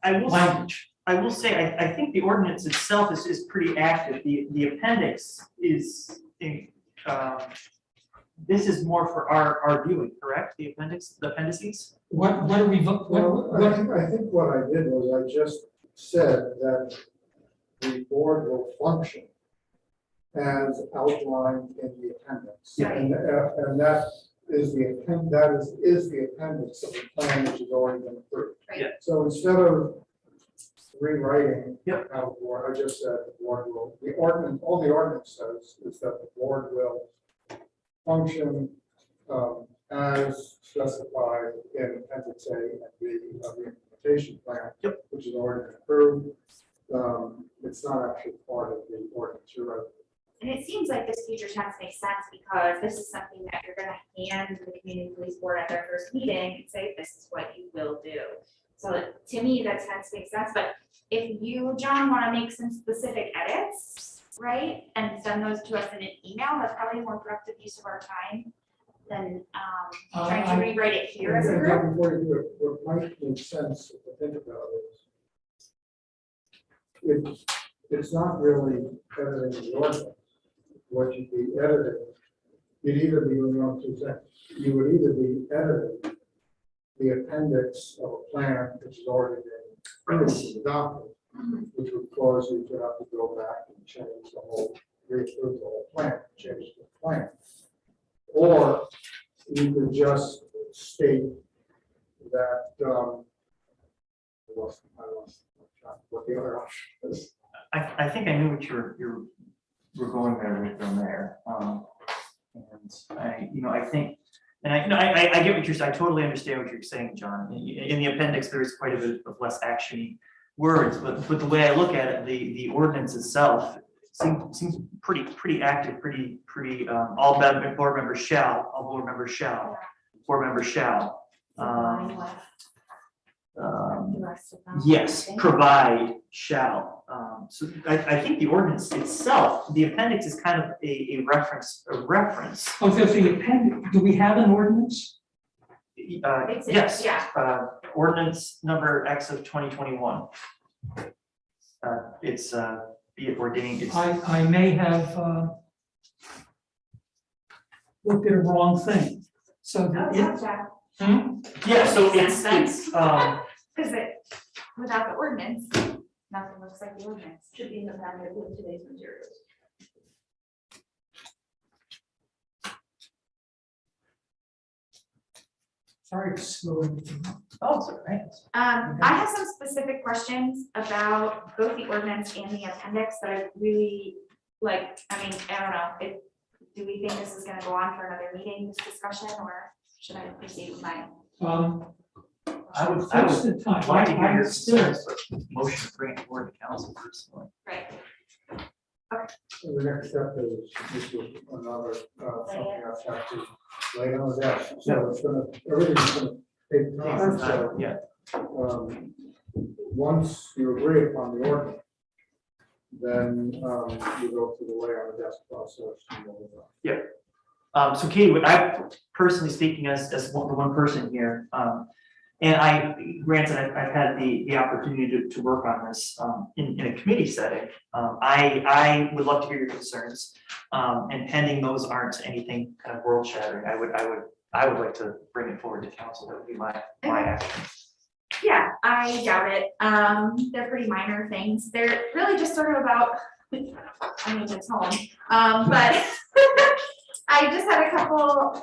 language. I will say, I think the ordinance itself is pretty active. The appendix is, this is more for our viewing, correct? The appendices? What are we, Well, I think what I did was I just said that the board will function as outlined in the appendix. Yeah. And that is the appendix of the plan which has already been approved. Right. Yeah. So instead of rewriting Yep. how the board, I just said the board will, all the ordinance says is that the board will function as specified in appendix A and B of the implementation plan. Yep. Which has already been approved. It's not actually part of the ordinance, you're right. And it seems like this future tense makes sense because this is something that you're gonna hand the community police board at their first meeting and say, this is what you will do. So to me, that tense makes sense, but if you, John, wanna make some specific edits, right? And send those to us in an email, that's probably a more productive use of our time than trying to rewrite it here as a group. Before you do it, what might make sense if you think about it, it's not really editing the ordinance. What you'd be editing, you'd either be wrong two things. You would either be editing the appendix of a plan which has already been approved and adopted, which would cause you to have to go back and change the whole, reapprove the whole plan, change the plan. Or you could just state that, I lost what the other option is. I think I knew what you're going there from there. And I think, and I get what you're saying. I totally understand what you're saying, John. In the appendix, there is quite a bit of less actiony words, but the way I look at it, the ordinance itself seems pretty active, pretty all board members shall, board members shall. Yes, provide shall. So I think the ordinance itself, the appendix is kind of a reference. Oh, so the appendix, do we have an ordinance? Yes. Yeah. Ordinance number X of 2021. It's be it ordaining. It's I may have looked at a wrong thing. So that it, yeah. So Makes it's sense. it's Without the ordinance, nothing looks like the ordinance. Should be in the packet with today's materials. Sorry to slow you. Oh, it's all right. I have some specific questions about both the ordinance and the appendix that I really like. I mean, I don't know, do we think this is gonna go on for another meeting, this discussion, or should I proceed with my? I would First the time, like to hear your I'm still- concerns, but motion to bring it forward to council personally. Right. So the next step is, this is another, something else have to lay on the desk. So it's gonna, everything's gonna take time, so. Yeah. Once you agree upon the ordinance, then, you go through the lay on the desk process. and then, So Katie, what I personally speaking as one person here, and granted, I've had the opportunity to work on this, in a committee setting. I would love to hear your concerns, and pending those aren't anything kind of world shattering, I would like to bring it forward to council. That would be my action. Yeah, I doubt it. They're pretty minor things. They're really just sort of about, I mean, it's home. But I just had a couple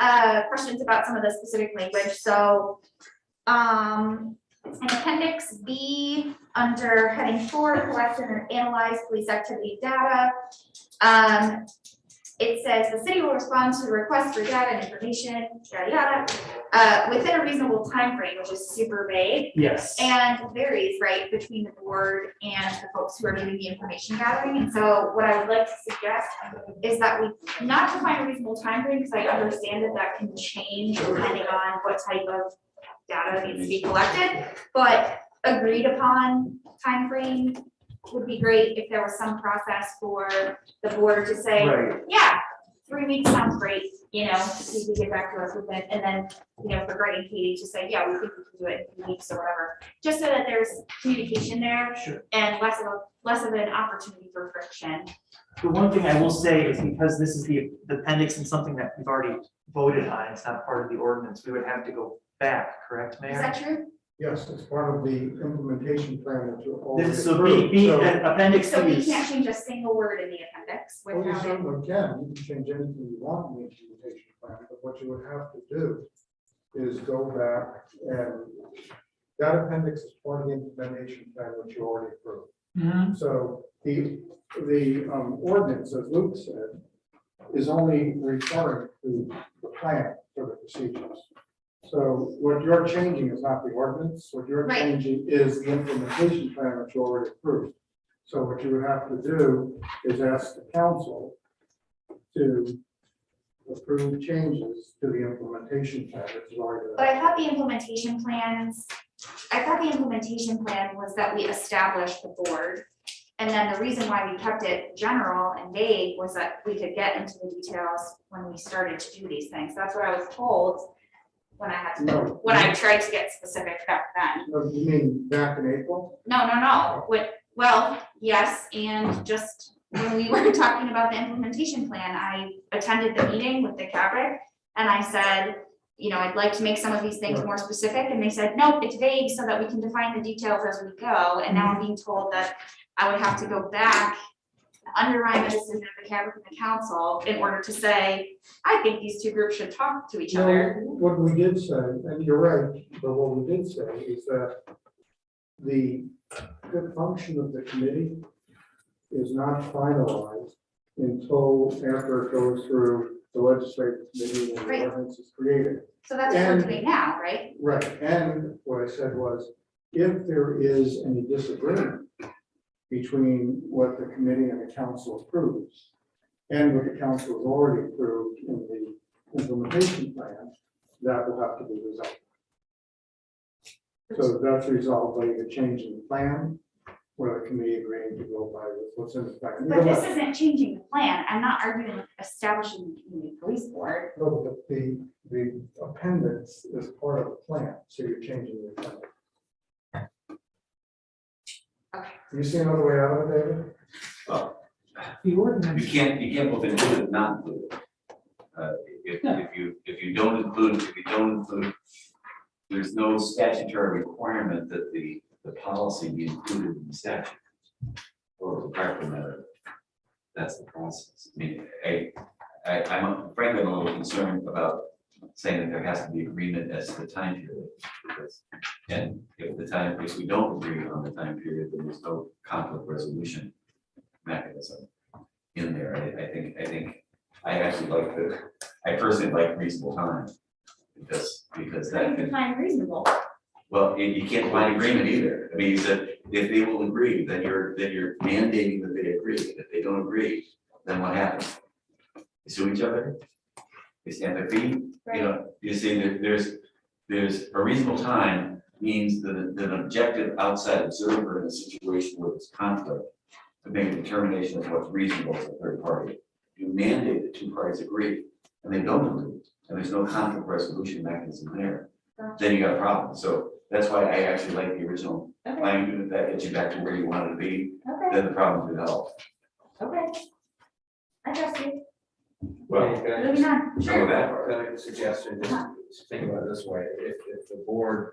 questions about some of the specific language. So in appendix B, under heading 4, collect and analyze police activity data. It says the city will respond to requests for data and information, yada, yada, within a reasonable time frame, which is super vague. Yes. And varies, right, between the board and the folks who are doing the information gathering. And so what I would like to suggest is that we not define a reasonable time frame, because I understand that can change depending on what type of data needs to be collected, but agreed upon time frame would be great if there was some process for the board to say, Right. yeah, 3 weeks sounds great, you know, you can get back to us with it, and then, you know, for Greg and Katie to say, yeah, we think we can do it in 3 weeks or whatever, just so that there's communication there. Sure. And less of an opportunity for friction. The one thing I will say is because this is the appendix and something that we've already voted on, it's not part of the ordinance, we would have to go back, correct, Mayor? Is that true? Yes, it's part of the implementation plan that you already This, so approved. B, So- appendix So B we is. can't change a single word in the appendix Well, you without it. certainly can, you can change anything you want in the implementation plan, but what you would have to do is go back and that appendix is part of the implementation plan which you already approved. Mhm. So the ordinance, as Luke said, is only referring to the plan for the procedures. So what you're changing is not the ordinance, what you're Right. changing is the implementation plan that you already approved. So what you would have to do is ask the council to approve changes to the implementation plan that's already. But I thought the implementation plan was that we established the board. And then the reason why we kept it general and vague was that we could get into the details when we started to do these things. That's what I was told when I had to, No. when I tried to get specific back then. No, you mean back in April? No. Well, yes, and just when we were talking about the implementation plan, I attended the meeting with the Cabric and I said, you know, I'd like to make some of these things more specific, and they said, nope, it's vague so that we can define the details as we go, and now I'm being told that I would have to go back, undermine the decision of the Cabric and the council in order to say, I think these two groups should talk to each No, other. what we did say, and you're right, but what we did say is that the good function of the committee is not finalized until after it goes through the legislative committee and Right. the ordinance is created. So that's what we're And- doing now, right? Right, and what I said was, if there is any disagreement between what the committee and the council approves and what the council has already approved in the implementation plan, that will have to be resolved. So that's resolved by either changing the plan or the committee agreeing to go by what's in the plan. But this isn't changing the plan. I'm not arguing with establishing the community police board. No, but the appendix is part of the plan, so you're changing the appendix. Okay. You see another way out of it, David? The ordinance. You can't both include and not include it. If you don't include, there's no statutory requirement that the policy be included in the statute. Or the practical matter, that's the process. I mean, I'm frankly a little concerned about saying that there has to be agreement as to the time period. And if we don't agree on the time period, then there's no conflict resolution mechanism in there. I actually I personally like reasonable time. Because How do you that, define reasonable? well, you can't find agreement either. I mean, you said, if they will agree, then you're mandating that they agree. If they don't agree, then what happens? They sue each other? They stand their feet? You know, you see, there's a reasonable time means that an objective outside observer in a situation where there's conflict to make a determination of what's reasonable to a third party. You mandate that two parties agree, and they don't agree, and there's no conflict resolution mechanism there. Then you got a problem. So that's why I actually like the original Okay, language. If that gets you back to where you wanted to be, okay, then the problem's resolved. okay. I trust you. Well, Moving on. some of that Can I make a suggestion, just think about it this way, if the board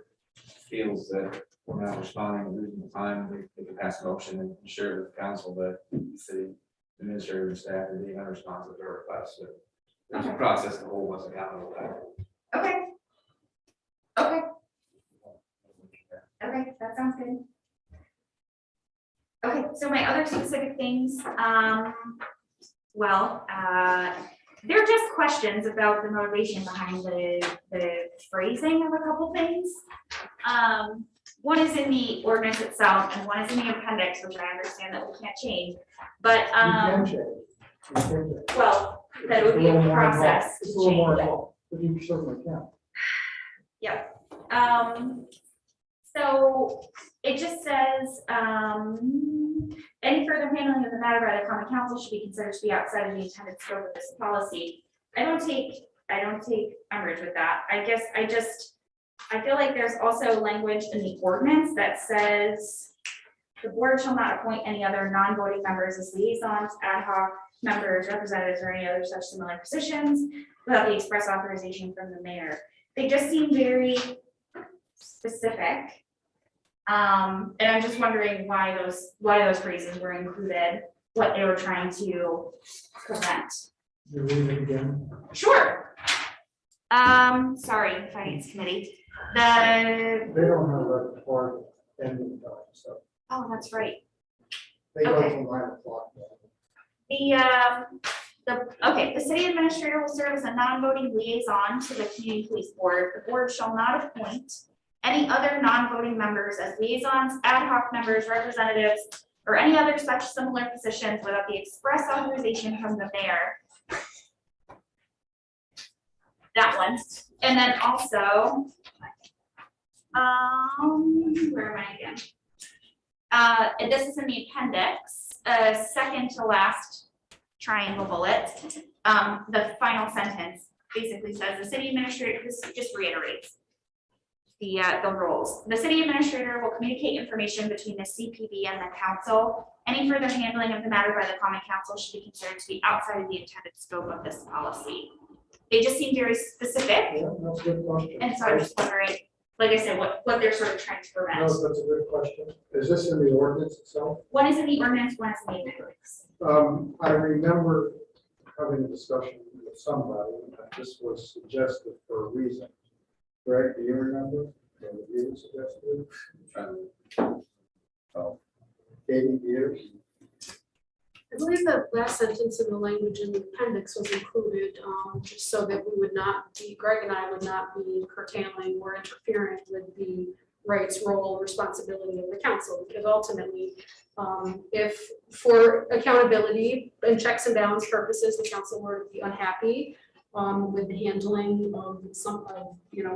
feels that we're not responding in reasonable time, they can pass a motion and share with the council that the city administrator and staff are being unresponsive to requests. So there's a Okay. process to hold us accountable. Okay. Okay, okay, that sounds good. Okay, so my other specific things, they're just questions about the motivation behind the phrasing of a couple things. One is in the ordinance itself and one is in the appendix, which I understand that we can't change, but, You can change. You can change. well, that it would be It's a little more involved. process It's to a little more change it. involved, but you certainly can. So it just says, any further handling of the matter by the common council should be considered to be outside of the intended scope of this policy. I don't take umbrage with that. I feel like there's also language in the ordinance that says the board shall not appoint any other non-voting members as liaisons, ad hoc members, representatives, or any other such similar positions without the express authorization from the mayor. They just seem very specific. And I'm just wondering why those phrases were included, what they were trying to prevent. You read it again. Sure. Sorry, Finance Committee. They don't have that part ending time, so Oh, that's right. they go Okay. till 9:00. The city administrator will serve as a non-voting liaison to the community police board. The board shall not appoint any other non-voting members as liaisons, ad hoc members, representatives, or any other such similar positions without the express authorization from the mayor. That one, and then also, where am I again? And this is in the appendix, second to last triangle bullet. The final sentence basically says the city administrator, this just reiterates the rules. The city administrator will communicate information between the CPB and the council. Any further handling of the matter by the common council should be considered to be outside of the intended scope of this policy. They just seem very specific, Yeah, that's a good question. and so I'm just wondering, like I said, what they're sort of trying to No, prevent. that's a good question. Is this in the ordinance itself? One is in the ordinance, one is in the appendix. I remember having a discussion with somebody, and this was suggested for a reason. Greg, do you remember? Or you suggested? Katie, do you? I believe the last sentence in the language in the appendix was included, just so that we would not be, Greg and I would not be curtailing or interfering with the rights, role, responsibility of the council, because ultimately, if for accountability and checks and balance purposes, the council were to be unhappy with the handling of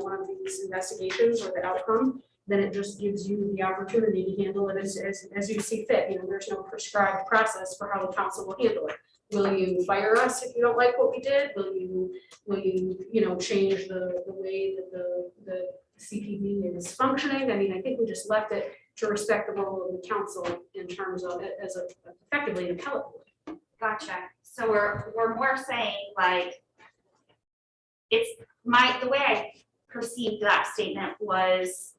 one of these investigations or the outcome, then it just gives you the opportunity to handle it as you see fit. There's no prescribed process for how the council will handle it. Will you fire us if you don't like what we did? Will you change the way that the CPB is functioning? I mean, I think we just left it to respect the role of the council in terms of it as effectively an appellate board. Gotcha. So we're more saying like, the way I perceived that statement was,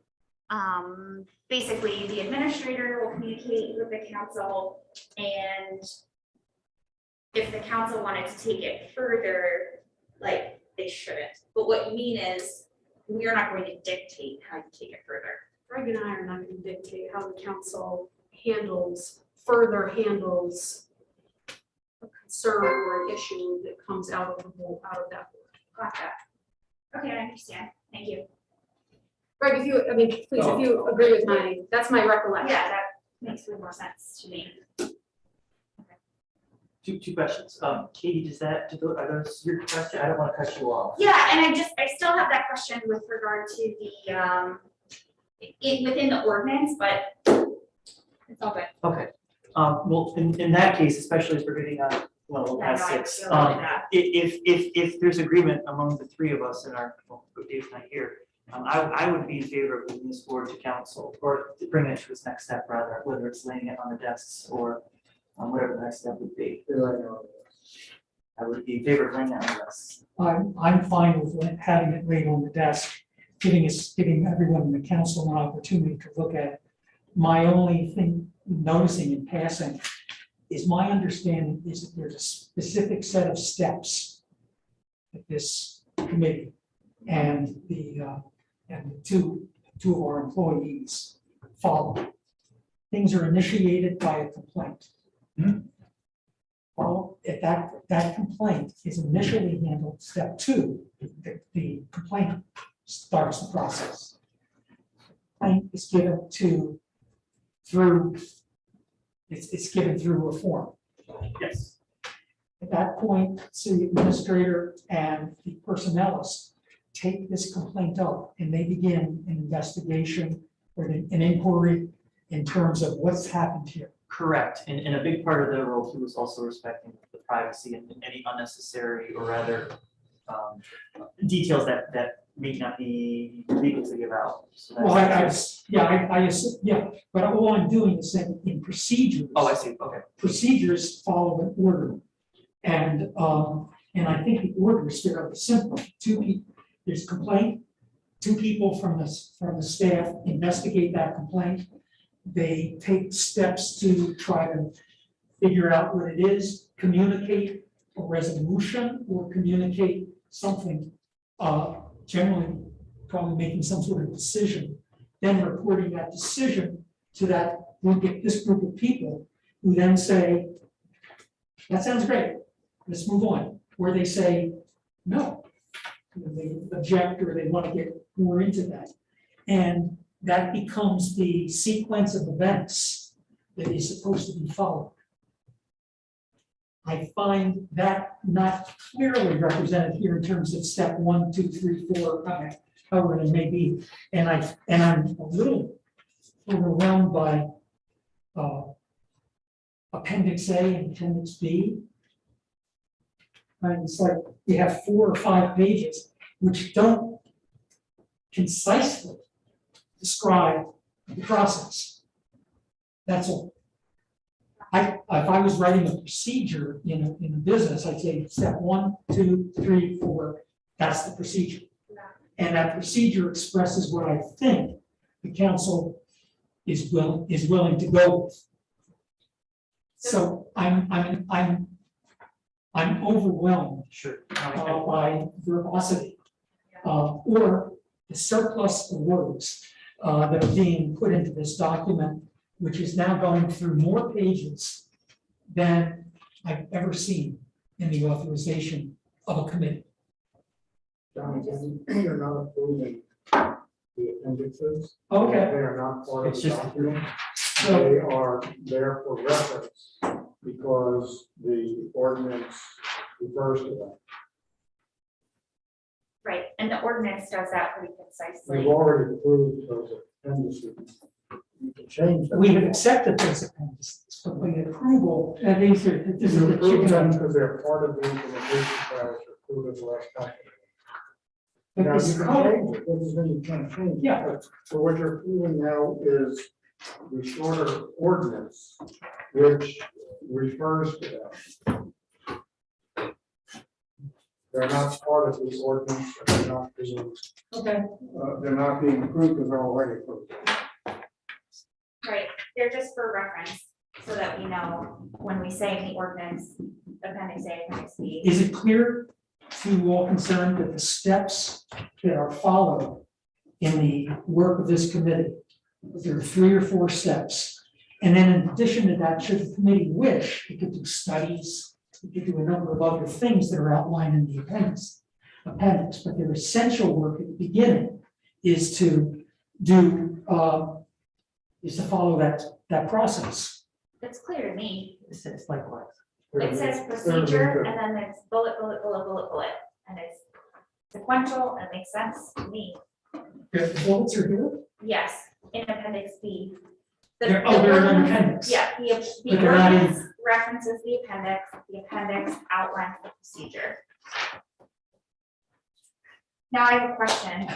basically the administrator will communicate with the council, and if the council wanted to take it further, like they shouldn't. But what you mean is, we're not going to dictate how you take it further. Greg and I are not going to dictate how the council handles a concern or an issue that comes out of that. Gotcha. Okay, I understand. Thank you. Greg, please, if you agree with that's my recollection. Yeah, that makes way more sense to me. Two questions. Katie, are those your question? I don't want to cut you off. Yeah, and I still have that question with regard to the, within the ordinance, but it's all good. Okay. Well, in that case, especially as we're getting on, well, Yeah, past no, I six, feel like that. if there's agreement among the three of us in our, well, Dave's not here, I would be in favor of moving this forward to council, or to bring it to its next step rather, whether it's laying it on the desks or whatever the next step would be. I would be in favor of laying it on the desks. I'm fine with having it laid on the desk, giving everyone in the council an opportunity to look at it. My only thing noticing in passing is my understanding is that there's a specific set of steps that this committee and the two of our employees follow. Things are initiated by a complaint. Well, if that complaint is initially handled, step two, the complaint starts the process. Complaint is given it's given through a form. Yes. At that point, city administrator and the personnelist take this complaint up and they begin an investigation or an inquiry in terms of what's happened here. Correct, and a big part of their role too is also respecting the privacy and any unnecessary or rather details that may not be legal to give out. So that's- Well, but all I'm doing is saying in procedures. Oh, I see, okay. Procedures follow an order. And I think the order is fairly simple. There's a complaint, two people from the staff investigate that complaint. They take steps to try to figure out what it is, communicate a resolution or communicate something, generally probably making some sort of decision, then reporting that decision to this group of people who then say, that sounds great, let's move on. Or they say, no, they object or they want to get more into that. And that becomes the sequence of events that is supposed to be followed. I find that not clearly represented here in terms of step 1, 2, 3, 4, however it may be. And I'm a little overwhelmed by Appendix A and Appendix B. And it's like we have 4 or 5 pages which don't concisely describe the process. That's all. If I was writing a procedure in a business, I'd say step 1, 2, 3, 4, that's the procedure. And that procedure expresses what I think the council is willing to go with. So I'm overwhelmed Sure. by verbosity or the surplus of words that are being put into this document, which is now going through more pages than I've ever seen in the authorization of a committee. John, you're not approving the appendixes. Okay, They are not part of It's the just- document. so, They are there for reference because the ordinance refers to them. Right, and the ordinance does that pretty concisely. We've already approved those appendices. You can change them. we have accepted those appendices, but the approval, and these are, this is You the approve them chicken. because they're part of the implementation plan, which are approved at the last time. But Now, this you can code, change it, doesn't mean you can't change it. Yeah. But So what you're approving now is the shorter ordinance, which refers to them. They're not part of the ordinance, and okay, they're not being approved because they're already approved. Right, they're just for reference, so that we know when we say in the ordinance, appendix A, appendix B. is it clear to all concerned that the steps that are followed in the work of this committee, there are 3 or 4 steps. And then in addition to that, should the committee wish, it could do studies, it could do a number of other things that are outlined in the appendix. But their essential work at the beginning is to do, is to follow that process. It's clear to me. It's likewise. It says procedure and then it's bullet, bullet, bullet, bullet, bullet, and it's sequential and it makes sense to me. The bullets are here? Yes, in appendix B. The- They're, the oh, they're in ordinance- appendix. Yeah, But the they're not in- ordinance references the appendix outlines the procedure. Now I have a question.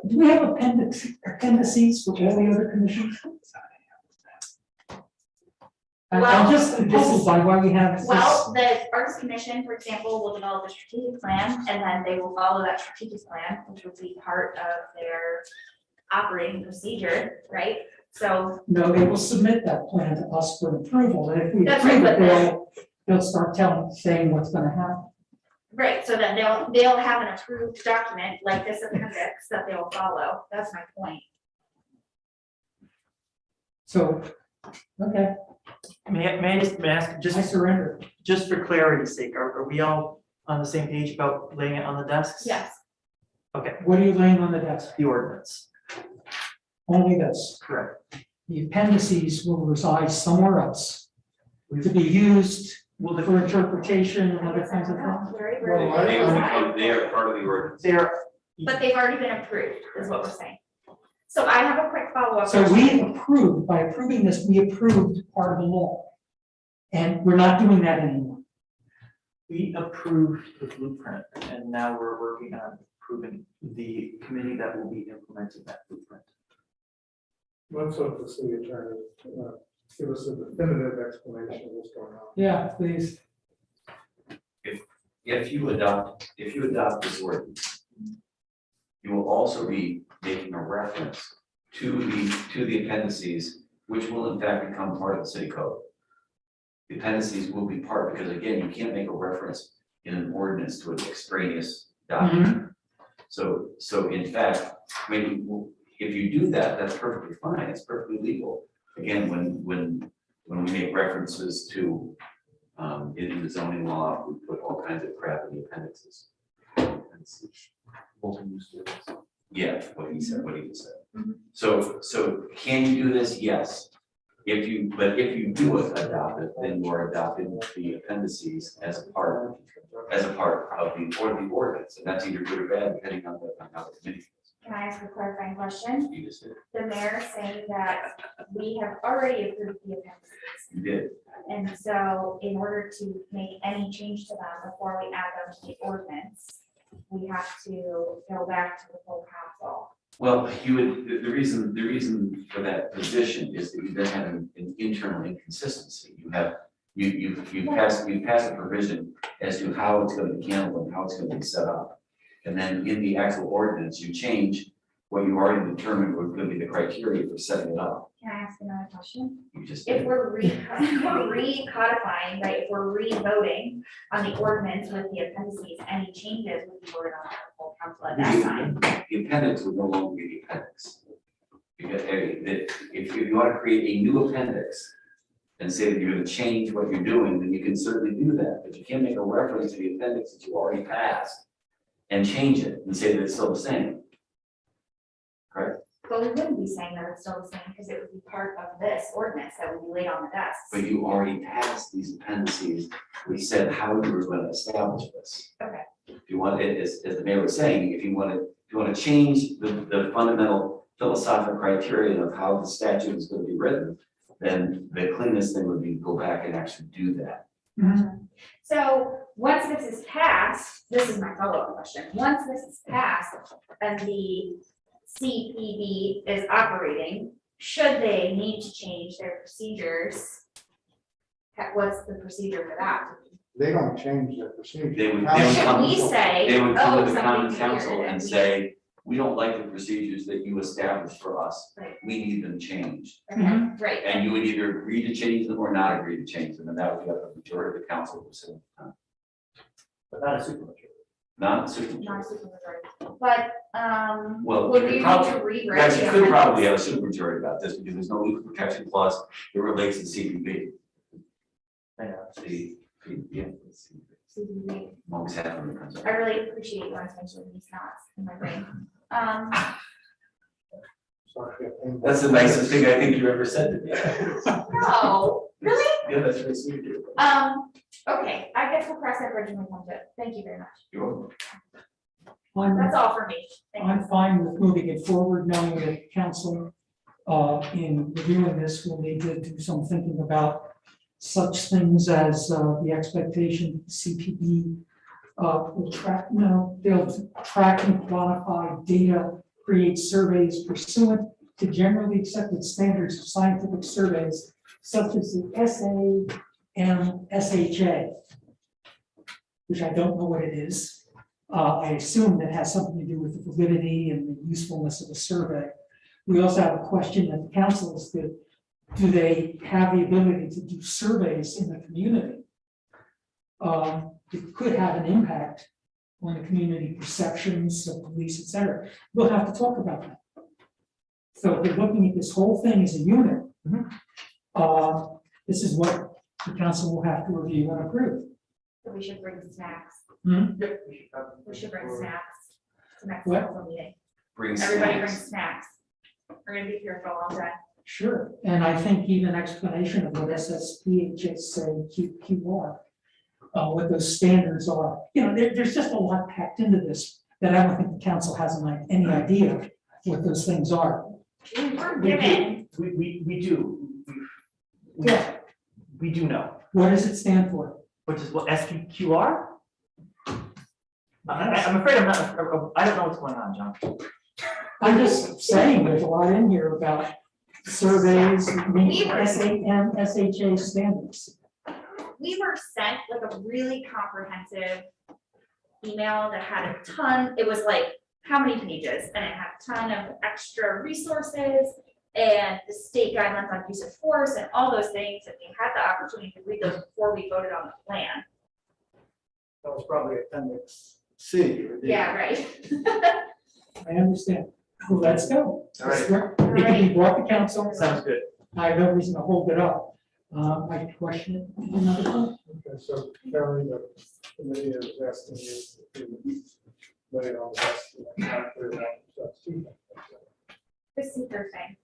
Do we have appendices for all the other commissions? I'm Well- just puzzled by why we have this. Well, the Arts Commission, for example, will develop a strategic plan and then they will follow that strategic plan, which will be part of their operating procedure, right? So, No, they will submit that plan to us for approval, and if we That's approve right, it, but they'll start saying what's gonna happen. right, so then they'll have an approved document like this appendix that they'll follow. That's my point. So, okay, May I ask, I just, surrender. just for clarity's sake, are we all on the same page about laying it on the desks? Yes, Okay, What are you laying on the desk? the ordinance, Only this. correct. The appendices will reside somewhere else to be used for interpretation and other things like that. Very Well, rarely. They will become, they are part of the ordinance. There, But they've already been approved, is what we're saying. So I have a quick follow-up. So question. we approved, by approving this, we approved part of the law. And we're not doing that anymore. we approved the blueprint, and now we're working on approving the committee that will be implementing that blueprint. Let's hope the city attorney, give us a definitive explanation of what's going on. Yeah, please. If you adopt this ordinance, you will also be making a reference to the appendices, which will in fact become part of the city code. The appendices will be part, because again, you can't make a reference in an ordinance to an extraneous document. So in fact, if you do that, that's perfectly fine, it's perfectly legal. Again, when we make references to, in the zoning law, we put all kinds of crap in the appendixes. Yeah, what he said, what he just said. So can you do this? Yes. If you do adopt it, then you are adopting the appendices as a part of the ordinance, and that's either good or bad, depending on how the committee feels. Can I ask a clarifying question? You just did, The mayor saying that we have already approved the appendices. you did. And so in order to make any change to them before we add them to the ordinance, we have to go back to the full council. Well, you would, the reason for that position is that you then have an internal inconsistency. You've passed a provision as to how it's gonna be handled and how it's gonna be set up. And then in the actual ordinance, you change what you already determined was gonna be the criteria for setting it up. Can I ask another question? You just If did. we're recodifying, right, if we're re-voting on the ordinance with the appendices, any changes would be voted on by the full council at that time. The appendix would no longer be the appendix. Because if you want to create a new appendix and say that you're going to change what you're doing, then you can certainly do that. But you can't make a reference to the appendix that you already passed and change it and say that it's still the same. But we wouldn't be saying that it's still the same because it would be part of this ordinance that would be laid on the desk. But you already passed these appendices. We said how you were going to establish this. Okay. If you want, as the mayor was saying, if you want to change the fundamental philosophical criterion of how the statute is going to be written, then the cleanest thing would be to go back and actually do that. So once this is passed, this is my follow-up question. Once this is passed and the CPD is operating, should they need to change their procedures? What's the procedure for that? They don't change their procedure. They would Should come- we say, They would come oh, to the common something's council weird and we- say, we don't like the procedures that you established for us. Right. We need them changed. Okay, right. And you would either agree to change them or not agree to change them, and that would be up to the majority of the council who said, But not a supermajority. non-supermajority. non-supermajority. But, Well, would you we could need probably, to rewrite? guys, you the could probably appendix? have a supermajority about this because there's no equal protection clause that relates to CPB. I know. Yeah. Always have them. I really appreciate your attention to these knots in my brain. Sorry. That's the nicest thing I think you ever said to me. No, really? Yeah, that's very sweet of you. Okay, I guess we'll cross that bridge when we come to it. Thank you very much. You're welcome. That's all for me. Thank you. I'm fine with moving it forward, knowing that council, in reviewing this, will need to do some thinking about such things as, the expectation CPB, will track, they'll track and quantify data, create surveys pursuant to generally accepted standards of scientific surveys, such as the SAM-SHA, which I don't know what it is. I assume that has something to do with the validity and the usefulness of the survey. We also have a question at the council is that, do they have the ability to do surveys in the community? It could have an impact on the community perceptions of police, et cetera. We'll have to talk about that. So if we're looking at this whole thing as a unit, this is what the council will have to review and approve. So we should bring snacks. Yep. We should bring snacks to next What? council meeting. Bring Everybody bring snacks. snacks. We're gonna be here for a long time. Sure, and I think even explanation of what SSPHS say QR, what those standards are, there's just a lot packed into this that I don't think the council has any idea what those things are. We were We given, do, we do. Yeah. We do know, What does it stand for? which is what SQR? I'm afraid I'm not, I don't know what's going on, John. I'm just saying, there's a lot in here about surveys, meet SAM, SHA standards. we were sent like a really comprehensive email that had a ton, it was like, how many pages? And it had a ton of extra resources and the state guidelines on use of force and all those things. And we had the opportunity to read those before we voted on the plan. That was probably appendix C. or D. Yeah, right. I understand. Well, let's go. All right. It can be brought to council. Sounds good. I have no reason to hold it up. I question it. Another one? Okay, so Carrie, the committee is asking you to lay it on the desk. That's two things. The seeker thing.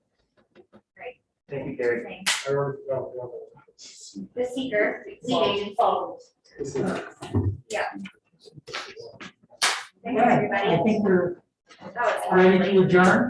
Thank you, Gary. Thing. I already got the other one. The seeker, lead agency. This is- Thank you, I everybody. think we're That was ready lovely. to adjourn.